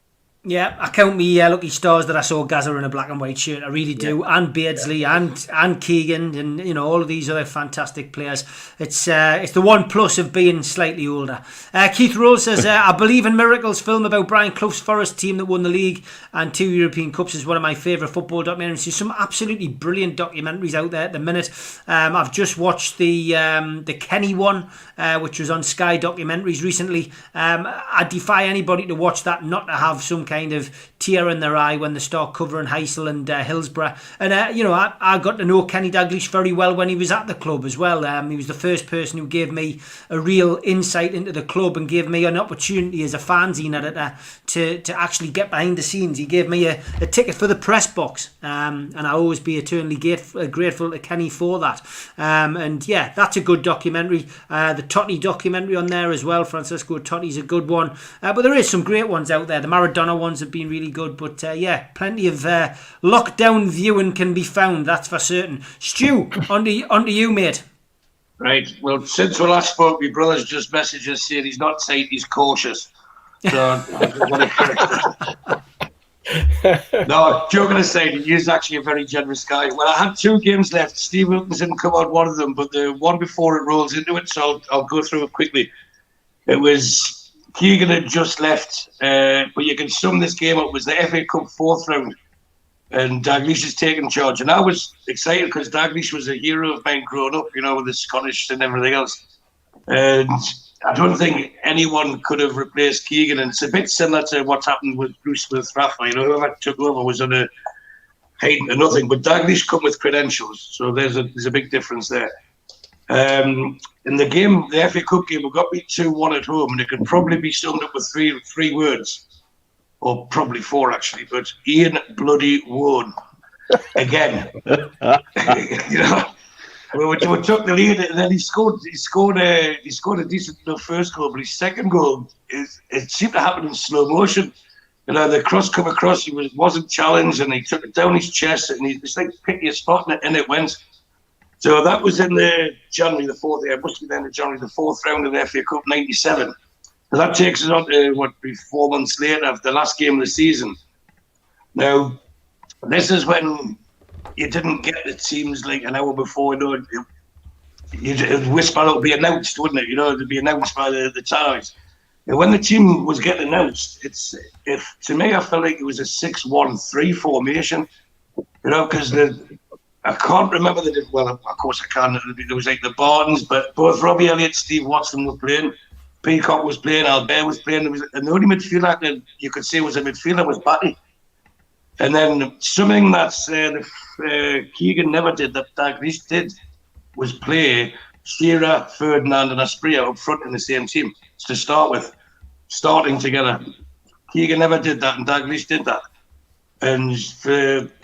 Yeah, I count me lucky stars that I saw Gazza in a black and white shirt. I really do, and Beardsley and Keegan, and all of these other fantastic players. It's the one plus of being slightly older. Keith Rose says, I believe in miracles. Film about Brian Clough's Forest team that won the league and 2 European Cups is one of my favourite football documentaries. There's some absolutely brilliant documentaries out there at the minute. I've just watched the Kenny one, which was on Sky Documentaries recently. I defy anybody to watch that not to have some kind of tear in their eye when they start covering Heysel and Hillsborough. And I got to know Kenny Dalglish very well when he was at the club as well. He was the first person who gave me a real insight into the club and gave me an opportunity as a fanzine editor to actually get behind the scenes. He gave me a ticket for the press box, and I'll always be eternally grateful to Kenny for that. That's a good documentary. The Totti documentary on there as well. Francisco Totti's a good one, but there is some great ones out there. The Maradona ones have been really good, but plenty of lockdown viewing can be found, that's for certain. Stu, on to you, mate. Right, well, since we last spoke, my brother's just messaged us saying he's not saying he's cautious. So I just want to No, joking aside, he is actually a very generous guy. Well, I had 2 games left. Steve Wilkins didn't come out one of them, but the one before it rolls into it, so I'll go through it quickly. It was Keegan had just left, but you can sum this game up. It was the FA Cup 4th round, and Dalglish is taking charge. And I was excited because Dalglish was a hero of mine growing up, with the Scottish and everything else. And I don't think anyone could have replaced Keegan. And it's a bit similar to what happened with Bruce with Rafa. Whoever took over was on a height to nothing. But Dalglish come with credentials, so there's a big difference there. In the game, the FA Cup game, we got beat 2-1 at home, and it could probably be summed up with three words, or probably 4 actually. But Ian bloody won again. We took the lead, and then he scored a decent enough first goal, but his second goal it seemed to happen in slow motion. the cross come across, he wasn't challenged, and he took it down his chest, and he just like picked his spot, and it went. So that was in the January the 4th. It must be then the January the 4th round of the FA Cup '97. So that takes us on to what be 4 months later, after the last game of the season. Now, this is when you didn't get the teams like an hour before. You'd whisper it'll be announced, wouldn't it? It'd be announced by the ties. And when the team was getting announced, to me, I felt like it was a 6-1-3 formation. Because I can't remember well, of course I can. There was like the Barnes, but both Robbie Elliott, Steve Watson were playing. Peacock was playing, Albert was playing. And the only midfielder that you could say was a midfielder was Batty. And then something that Keegan never did, that Dalglish did, was play Shearer, Ferdinand and Asprilla up front in the same team to start with, starting together. Keegan never did that, and Dalglish did that. And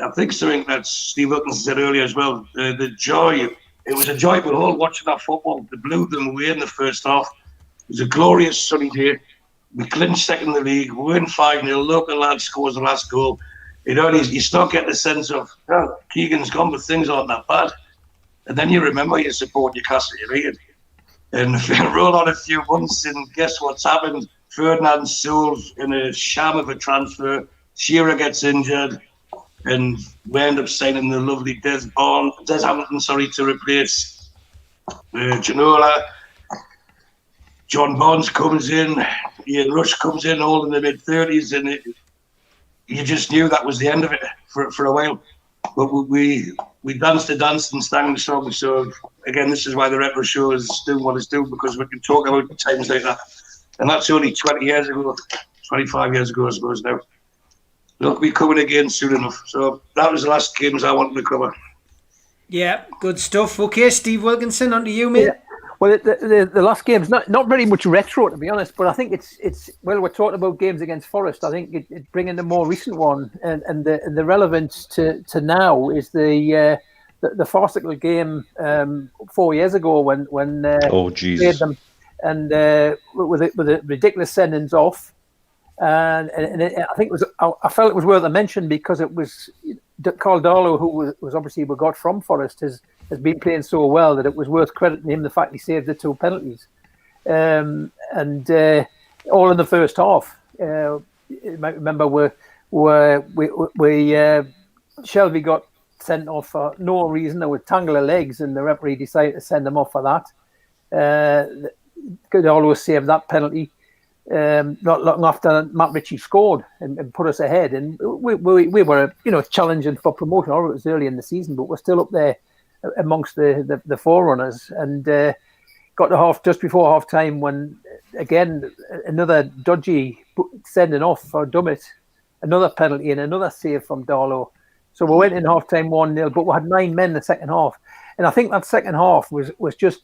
I think something that Steve Wilkinson said earlier as well, the joy, it was a joy we were all watching that football. They blew them away in the first half. It was a glorious sunny day. We clinched second in the league. We win 5-0. Local lad scores the last goal. You start getting the sense of, Keegan's gone, but things aren't that bad. And then you remember you support Newcastle United. And roll on a few months, and guess what's happened? Ferdinand's sold in a sham of a transfer. Shearer gets injured, and we end up signing the lovely Des Hamilton, to replace Ginola. John Barnes comes in, Ian Rush comes in, all in the mid-30s, and you just knew that was the end of it for a while. But we danced the dance and sang the song. So again, this is why the retro show is doing what it's doing, because we can talk about times like that. And that's only 20 years ago, 25 years ago, I suppose now. Look, we're coming again soon enough. So that was the last games I wanted to cover. Yeah, good stuff. Okay, Steve Wilkinson, on to you, mate. Yeah. Well, the last game's not very much retro, to be honest, but I think it's we're talking about games against Forest. I think it's bringing the more recent one, and the relevance to now is the farcical game 4 years ago when played them, and with the ridiculous sendings off, and I think I felt it was worth a mention because it was Carl Darlow, who was obviously we got from Forest, has been playing so well that it was worth crediting him the fact he saved the 2 penalties, and all in the first half. You might remember Shelby got sent off for no reason. There was tangle of legs, and the referee decided to send him off for that. Could always save that penalty. Not long after Matt Ritchie scored and put us ahead, and we were challenging for promotion. Or it was early in the season, but we're still up there amongst the forerunners, and got to just before half time when again another dodgy sending off for Dummett, another penalty and another save from Darlow. So we went in half time 1-0, but we had 9 men in the second half, and I think that second half was just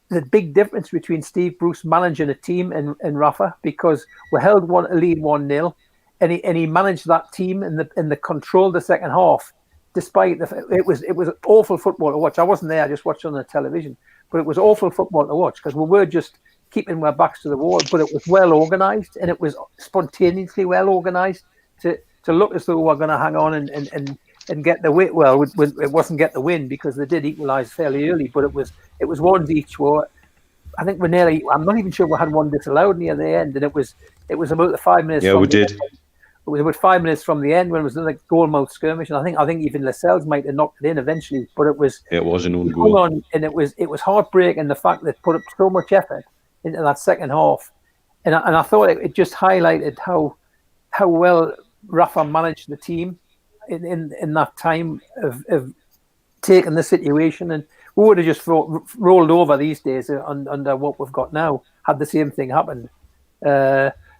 the big difference between Steve Bruce managing a team and Rafa, because we held a lead 1-0, and he managed that team in the control the second half. Despite it was awful football to watch. I wasn't there; I just watched on the television. But it was awful football to watch because we were just keeping our backs to the wall. But it was well organised, and it was spontaneously well organised to look as though we were going to hang on and get the win. Well, it wasn't get the win because they did equalise fairly early, but it was ones each. I think I'm not even sure we had one disallowed near the end, and it was about the 5 minutes. Yeah, we did. It was about 5 minutes from the end when it was another goal-mouth skirmish, and I think even Lascelles might have knocked it in eventually. But it was an own goal, and it was heartbreaking the fact that put up so much effort into that second half, and I thought it just highlighted how well Rafa managed the team in that time of taking the situation, and we would have just rolled over these days under what we've got now had the same thing happened.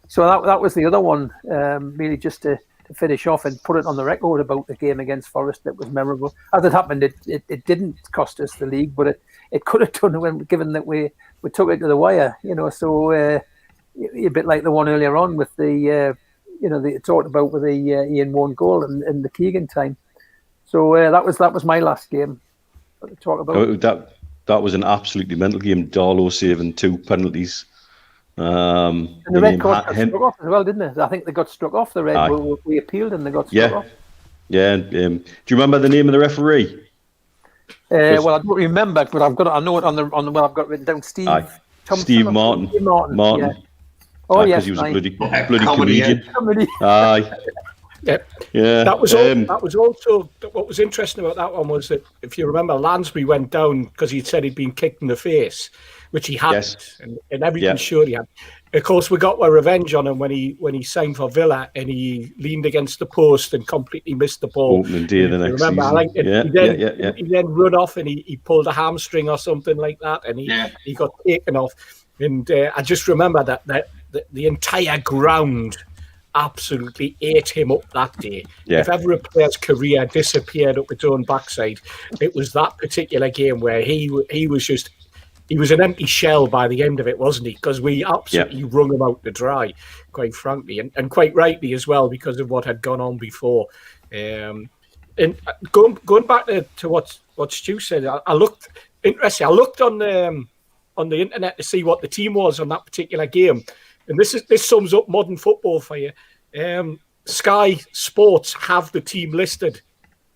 So that was the other one, really just to finish off and put it on the record about the game against Forest that was memorable. As it happened, it didn't cost us the league, but it could have done given that we took it to the wire, So a bit like the one earlier on with the talked about with the Ian Warren goal and the Keegan time. So that was my last game to talk about. That was an absolutely mental game. Darlow saving 2 penalties. And And the red card got struck off as well, didn't it? I think they got struck off the red. We appealed and they got struck off. Yeah. Do you remember the name of the referee? Well, I don't remember, but I know it on the I've got written down. Steve Martin. Yeah. Oh yes, because he was a bloody Comedy, comedian. Aye. Yeah. That was also what was interesting about that one was that if you remember, Lansbury went down because he'd said he'd been kicked in the face, which he hadn't, and everything showed he had. Of course, we got our revenge on him when he signed for Villa and he leaned against the post and completely missed the ball. Opening day the next season. I think he then run off and he pulled a hamstring or something like that, and he got taken off. And I just remember that the entire ground absolutely ate him up that day. If ever a player's career disappeared up its own backside, it was that particular game where he was an empty shell by the end of it, wasn't he? Because we absolutely wrung him out to dry, quite frankly, and quite rightly as well because of what had gone on before. And going back to what Stu said, I looked on the internet to see what the team was on that particular game, and this sums up modern football for you. Sky Sports have the team listed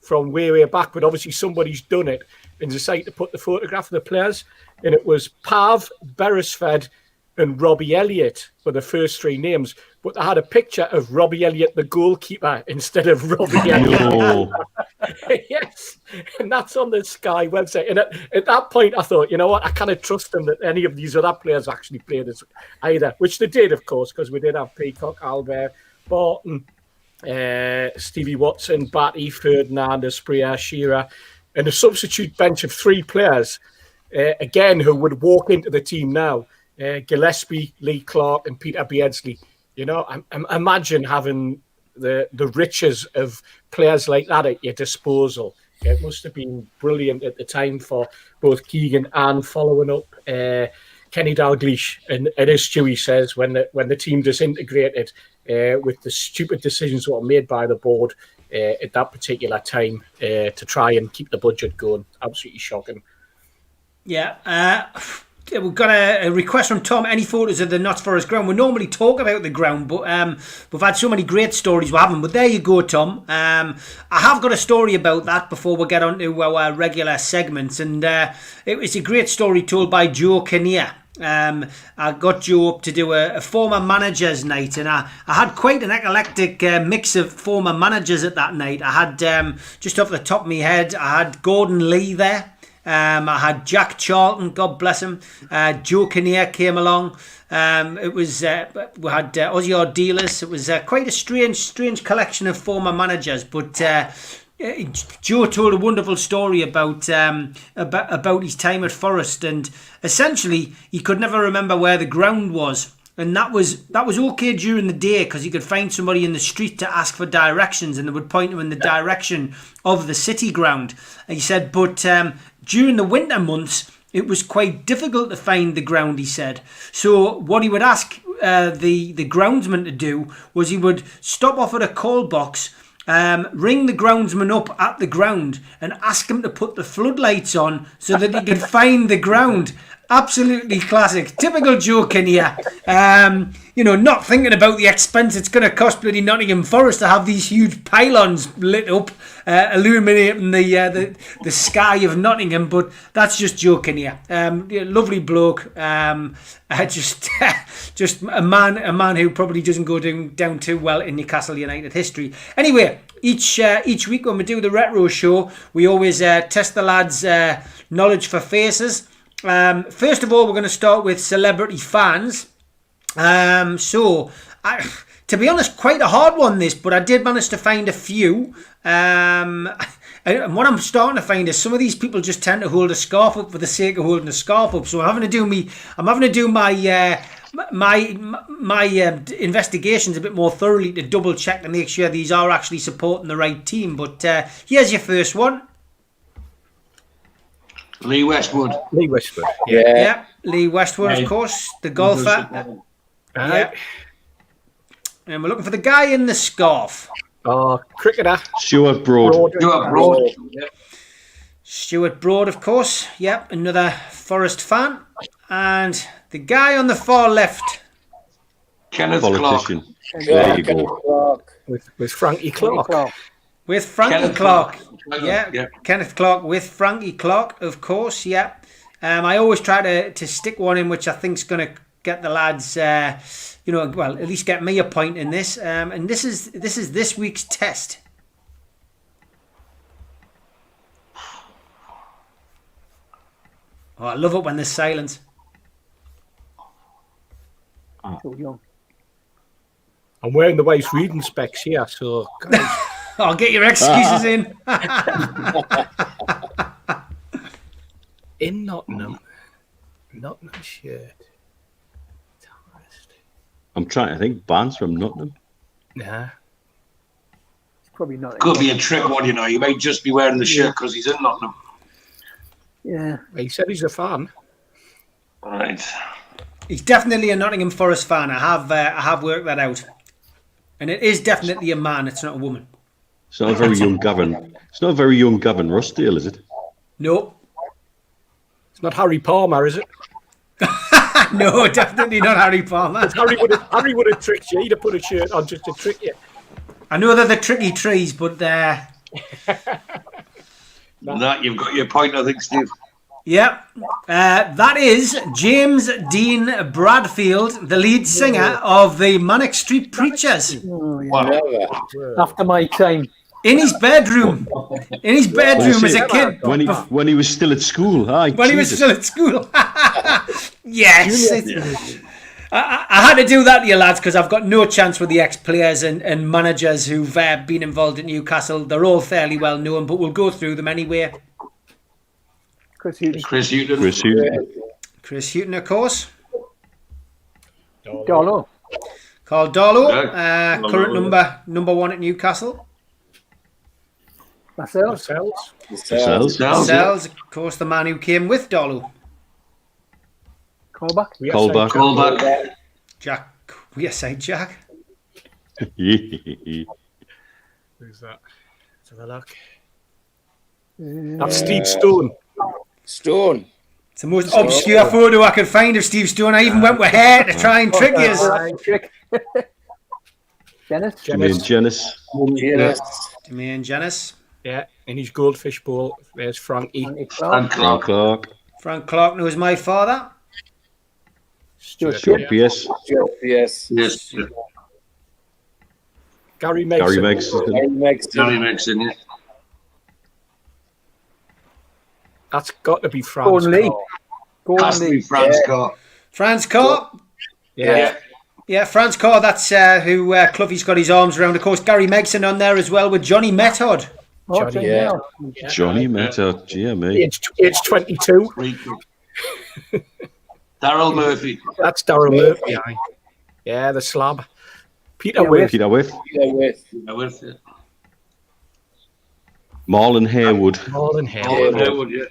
from way back, but obviously somebody's done it and decided to put the photograph of the players, and it was Pav, Beresford and Robbie Elliott were the first three names, but they had a picture of Robbie Elliott, the goalkeeper, instead of Robbie Elliott. Yes, and that's on the Sky website. And at that point, I thought, you know what, I can't trust them that any of these other players actually played as either, which they did, of course, because we did have Peacock, Albert, Barton, Stevie Watson, Batty, Ferdinand, Esprier, Shearer, and a substitute bench of three players, again, who would walk into the team now. Gillespie, Lee Clark, and Peter Beardsley. You know, imagine having the riches of players like that at your disposal. It must have been brilliant at the time for both Keegan and following up Kenny Dalglish. And as Stewie says, when the team disintegrated with the stupid decisions that were made by the board at that particular time to try and keep the budget going. Absolutely shocking. Yeah. We've got a request from Tom. Any photos of the Notts Forest ground? We normally talk about the ground, but we've had so many great stories we haven't. But there you go, Tom. I have got a story about that before we get on to our regular segments. And it's a great story told by Joe Kinnear. I got Joe up to do a former managers night, and I had quite an eclectic mix of former managers at that night. I had, just off the top of my head, I had Gordon Lee there. I had Jack Charlton, God bless him. Joe Kinnear came along. It was we had Ozzy Ardelis. It was quite a strange collection of former managers. But Joe told a wonderful story about his time at Forest, and essentially he could never remember where the ground was. And that was okay during the day because he could find somebody in the street to ask for directions, and they would point him in the direction of the city ground. And he said, but during the winter months, it was quite difficult to find the ground, he said. So what he would ask the groundsman to do was he would stop off at a call box, ring the groundsman up at the ground and ask him to put the floodlights on so that he could find the ground. Absolutely classic. Typical Joe Kinnear. Not thinking about the expense it's going to cost bloody Nottingham Forest to have these huge pylons lit up, illuminating the sky of Nottingham. But that's just Joe Kinnear. Lovely bloke. Just a man who probably doesn't go down too well in Newcastle United history. Anyway, each week when we do the retro show, we always test the lads' knowledge for faces. First of all, we're going to start with celebrity fans. To be honest, quite a hard one this, but I did manage to find a few. And what I'm starting to find is some of these people just tend to hold a scarf up for the sake of holding a scarf up. So I'm having to do my investigations a bit more thoroughly to double check to make sure these are actually supporting the right team. But here's your first one. Lee Westwood. Yeah. Lee Westwood, of course, the golfer. Yeah. And we're looking for the guy in the scarf. Oh, cricketer. Stuart Broad. Stuart Broad, of course. Yep, another Forest fan. And the guy on the far left, Kenneth politician. Clark. There you Kenneth go. Clark. with Frankie Clark. With Frankie Kenneth Clark. Clark. Yeah, Kenneth Clark with Frankie Clark, of course. Yeah. I always try to stick one in which I think's going to get the lads, well, at least get me a point in this. And this is this week's test. Oh, I love it when there's silence. Too young. I'm wearing the wife's reading specs here, so guys, I'll get your excuses in. in Nottingham shirt. I'm trying to think. Bands from Nottingham. Nah. It's probably not. Could be a trick one, you know. He may just be wearing the shirt because he's in Nottingham. Yeah. He said he's a fan. Right. He's definitely a Nottingham Forest fan. I have worked that out. And it is definitely a man. It's not a woman. It's not a very young Gavin. It's not a very young Gavin Rossdale, is it? No. It's not Harry Palmer, is it? No, definitely not Harry Palmer. Harry would have tricked you. He'd have put a shirt on just to trick you. I know they're the tricky trees, but That you've got your point, I think, Steve. yeah. That is James Dean Bradfield, the lead singer of the Manic Street Preachers. Oh, yeah. Wow. After my time. In his bedroom. In his bedroom as a kid. When he was still at school. Aye, When he was Jesus. still at school. Yes. I had to do that to you lads because I've got no chance with the ex-players and managers who've been involved at Newcastle. They're all fairly well known, but we'll go through them anyway. Chris Hughton. Chris Hughton. Chris Hughton, of course. Darlow. Carl Darlow, Yeah. current number one at Newcastle. Myself. Cells. Sells, of course, the man who came with Darlow. Callback. Callback. Jack. Yes, I Jack. Who's that? Let's have a look. That's Steve Stone. Stone. It's the most obscure photo I could find of Steve Stone. I even went with hair to try and trick you. Trick. Dennis. Jermaine Jennings. Yes. Jermaine Jennings. Yeah, in his goldfish bowl. There's Frankie. Frankie Clark. Frank Clark. Frank Clark knows my father. Stuart Stuart Pearce. Yes. Yes. Gary Megson. Johnny Megson, yeah. That's got to be France. Gordon Lee. Has to be France Carr. Franz Carr. Yeah. Yeah, Franz Carr, that's who Cluffy's got his arms around. Of course, Gary Megson on there as well with Johnny Method. Johnny, yeah. Johnny Method. Gee, mate. Age 22. Daryl Murphy. That's Darryl Murphy. Aye. Yeah, the slab. Peter Witt. Peter Witt. With it. Marlon Harewood. Marlon Harewood. Yeah.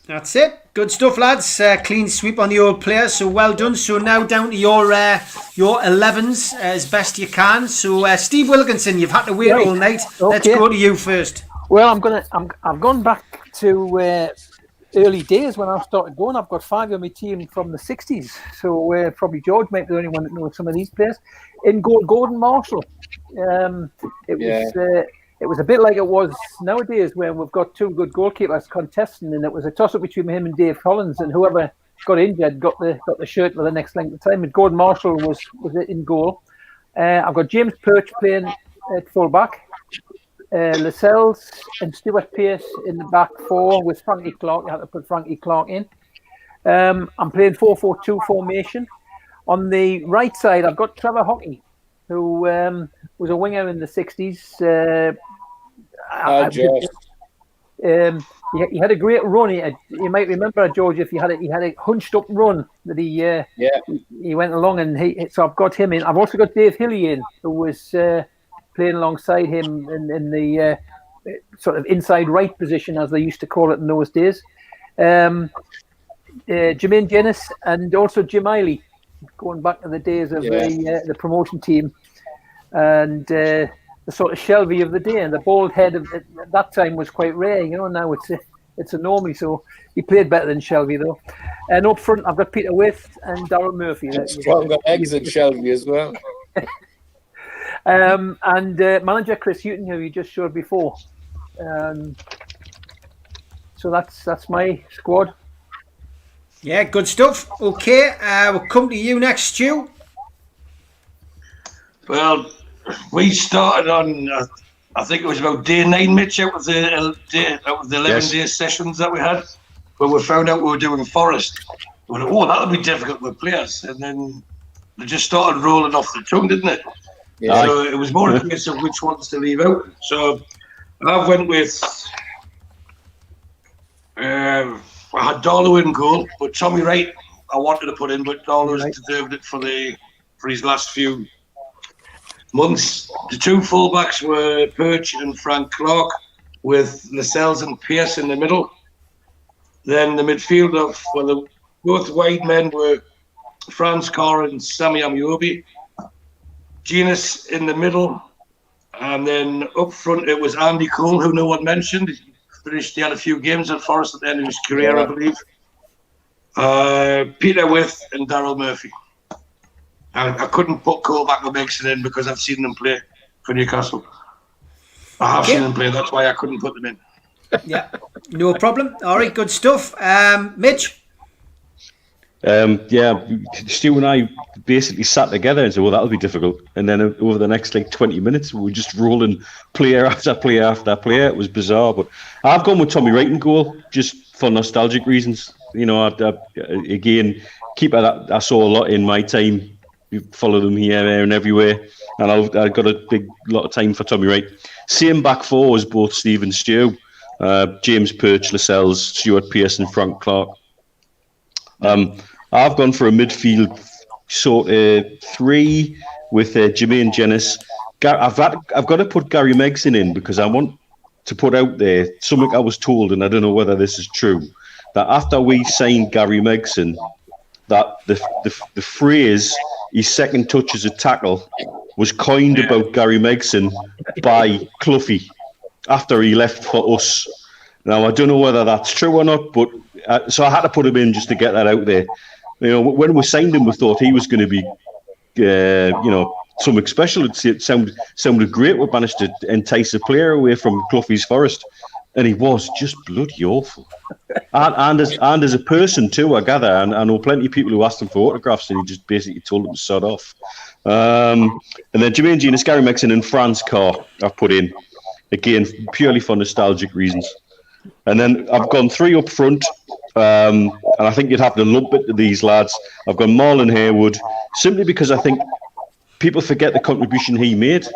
That's it. Good stuff, lads. Clean sweep on the old players, so well done. So now down to your 11s as best you can. So Steve Wilkinson, you've had to wait all night. Let's go to you first. Well, I've gone back to early days when I started going. I've got 5 of my team from the 60s. So probably George might be the only one that knows some of these players. In goal, Gordon Marshall. It was a bit like it was nowadays when we've got 2 good goalkeepers contesting, and it was a toss-up between him and Dave Collins, and whoever got injured got the shirt for the next length of time. And Gordon Marshall was in goal. I've got James Perch playing at full-back. Lascelles and Stuart Pearce in the back 4 with Frankie Clark. You had to put Frankie Clark in. I'm playing 4-4-2 formation. On the right side, I've got Trevor Hockey, who was a winger in the 60s. He had a great run. You might remember, George, if he had a hunched up run that he went along, and so I've got him in. I've also got Dave Hilly in, who was playing alongside him in the sort of inside right position, as they used to call it in those days. Jermaine Jennings and also Jim Eiley, going back to the days of the promotion team, and the sort of Shelby of the day, and the bald head at that time was quite rare. You know, now It's a normie, so he played better than Shelby though. And up front, I've got Peter With and Darryl Murphy. Stronger eggs than Shelby as well. And manager Chris Hughton, who you just showed before. So that's my squad. Yeah, good stuff. Okay, we'll come to you next, Stu. Well, we started on, I think it was about day 9, Mitch, out of the 11-day sessions that we had, where we found out we were doing Forest. We went, oh, that'll be difficult with players. And then they just started rolling off the tongue, didn't it? Yeah. So it was more a case of which ones to leave out. So I went with, I had Darlow in goal, but Tommy Wright I wanted to put in, but Darlow's deserved it for his last few months. The two fullbacks were Perch and Frank Clark, with Lascelles and Pearce in the middle. Then the midfield both wide men were Franz Carr and Sami Amiobi. Genus in the middle, and then up front it was Andy Cole, who no one mentioned. He had a few games at Forest at the end of his career, I believe. Peter With and Darryl Murphy. I couldn't put Cole back with Megson in because I've seen them play for Newcastle. I have seen them play, that's why I couldn't put them in. Yeah, no problem. All right, good stuff. Mitch? Stu and I basically sat together and said, well, that'll be difficult. And then over the next 20 minutes, we were just rolling player after player after player. It was bizarre. But I've gone with Tommy Wright in goal, just for nostalgic reasons. Again, keeper that I saw a lot in my time. You followed him here, there and everywhere. And I've got a big lot of time for Tommy Wright. Same back four as both Steve and Stu. James Perch, Lascelles, Stuart Pearce and Frank Clark. I've gone for a midfield sort of 3 with Jermaine Jenas. I've got to put Gary Megson in because I want to put out there something I was told, and I don't know whether this is true, that after we signed Gary Megson, that the phrase "his second touch as a tackle" was coined about Gary Megson by Cloughie after he left for us. Now I don't know whether that's true or not, but so I had to put him in just to get that out there. When we signed him, we thought he was going to be, something special. It sounded great. We managed to entice a player away from Cloughie's Forest, and he was just bloody awful. And as a person too, I gather. And I know plenty of people who asked him for autographs, and he just basically told them to sod off. And then Jermaine Jenas, Gary Megson, and Franz Carr I've put in again purely for nostalgic reasons. And then I've gone 3 up front, and I think you'd have to lump it to these lads. I've gone Marlon Harewood, simply because I think people forget the contribution he made.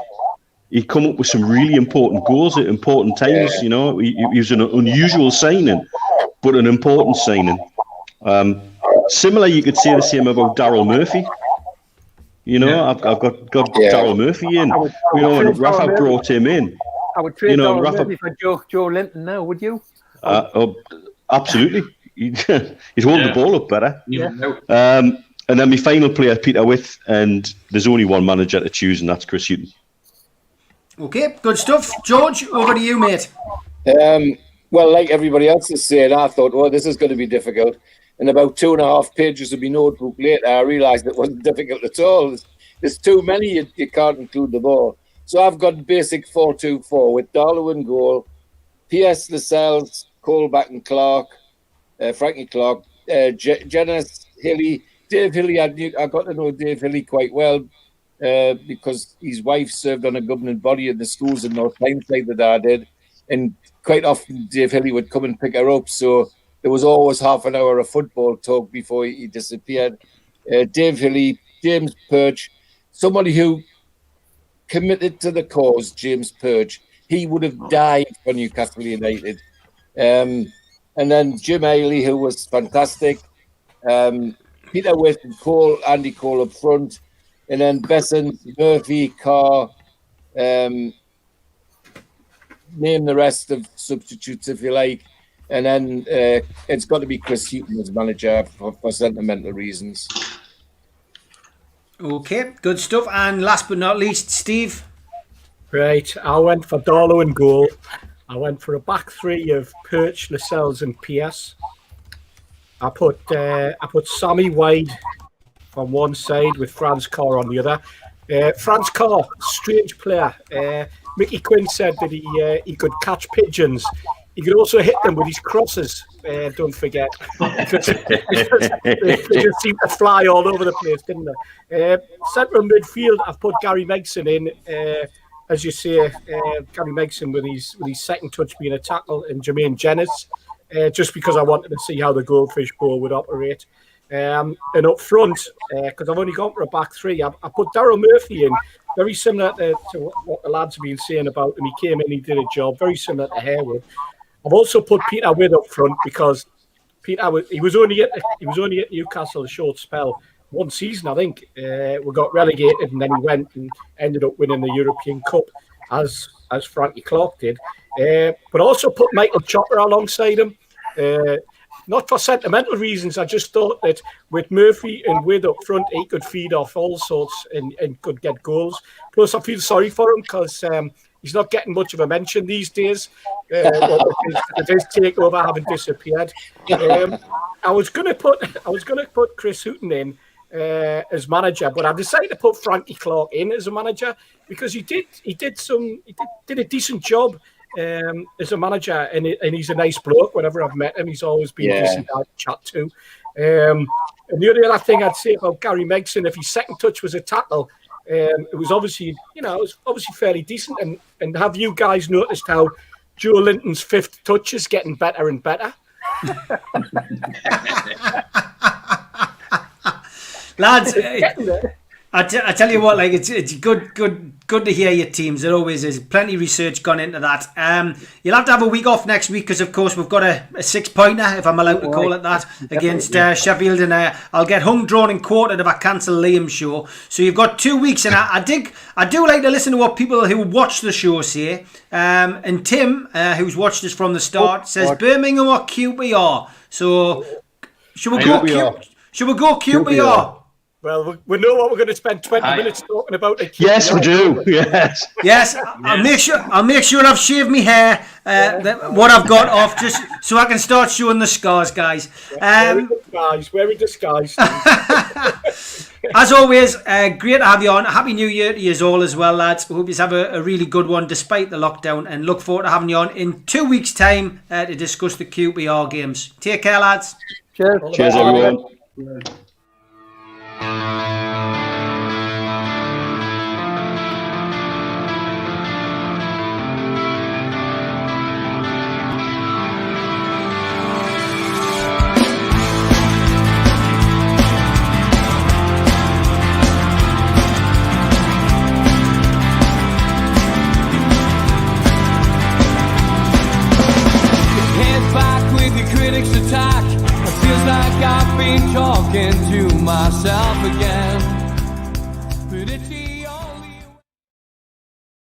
He come up with some really important goals at important times. He was an unusual signing, but an important signing. Similar, you could say the same about Darryl Murphy. I've got Darryl Murphy in. And Rafa brought him in. I would trade Darryl Murphy for Joe Linton now, would you? Absolutely. He'd hold the ball up better. Yeah. And then my final player, Peter With, and there's only one manager to choose, and that's Chris Hughton. Okay, good stuff. George, over to you, mate. Well, like everybody else is saying, I thought, this is going to be difficult. And about 2.5 pages of my notebook later, I realised it wasn't difficult at all. There's too many, you can't include them all. So I've got basic 4-2-4 with Darlow in goal, P.S. Lascelles, Colback and Clark, Frankie Clark, Jenas, Hilly, Dave Hilly. I got to know Dave Hilly quite well because his wife served on a governing body in the schools in North Tyneside that I did. And quite often Dave Hilly would come and pick her up. So there was always half an hour of football talk before he disappeared. Dave Hilly, James Perch, somebody who committed to the cause, James Perch. He would have died for Newcastle United. And then Jim Ailey, who was fantastic. Peter With and Cole, Andy Cole up front. And then Besson, Murphy, Carr. Name the rest of substitutes, if you like. And then it's got to be Chris Hughton as manager for sentimental reasons. Okay, good stuff. And last but not least, Steve. Right, I went for Darlow in goal. I went for a back three of Perch, Lascelles, and Pierce. I put Sammy Wade on one side with Franz Carr on the other. Franz Carr, strange player. Mickey Quinn said that he could catch pigeons. He could also hit them with his crosses. Don't forget, because they just seem to fly all over the place, didn't they? Central midfield, I've put Gary Megson in. As you say, Gary Megson with his second touch being a tackle, and Jermaine Jennings, just because I wanted to see how the goldfish bowl would operate. And up front, because I've only gone for a back three, I put Daryl Murphy in, very similar to what the lads have been saying about him. He came in, he did a job, very similar to Harewood. I've also put Peter Witt up front because he was only at Newcastle a short spell, one season I think. We got relegated and then he went and ended up winning the European Cup as Frankie Clark did. But also put Michael Chopper alongside him. Not for sentimental reasons. I just thought that with Murphy and Witt up front, he could feed off all sorts and could get goals. Plus, I feel sorry for him because he's not getting much of a mention these days. His takeover having disappeared. I was going to put Chris Hooton in as manager, but I decided to put Frankie Clark in as a manager because he did a decent job. As a manager, and he's a nice bloke. Whenever I've met him, he's always been a decent guy to chat to. And the other thing I'd say about Gary Megson, if his second touch was a tackle, it was obviously fairly decent. And have you guys noticed how Joe Linton's fifth touch is getting better and better? Lads, I tell you what, like it's good to hear your teams. There always is plenty of research gone into that. You'll have to have a week off next week because, of course, we've got a 6-pointer, if I'm allowed to call it that, against Sheffield, and I'll get hung, drawn, and quartered if I cancel Liam's show. So you've got 2 weeks, and I do like to listen to what people who watch the show say. And Tim, who's watched us from the start, says Birmingham or QPR. So should we go QPR? Well, we know what we're going to spend 20 minutes talking about. Yes, we do. Yes. I'll make sure I've shaved my hair, what I've got off, just so I can start showing the scars, guys. Wearing disguise. As always, great to have you on. Happy New Year to you all as well, lads. We hope you have a really good one despite the lockdown, and look forward to having you on in 2 weeks' time to discuss the QPR games. Take care, lads. Cheers everyone. Talking to myself again.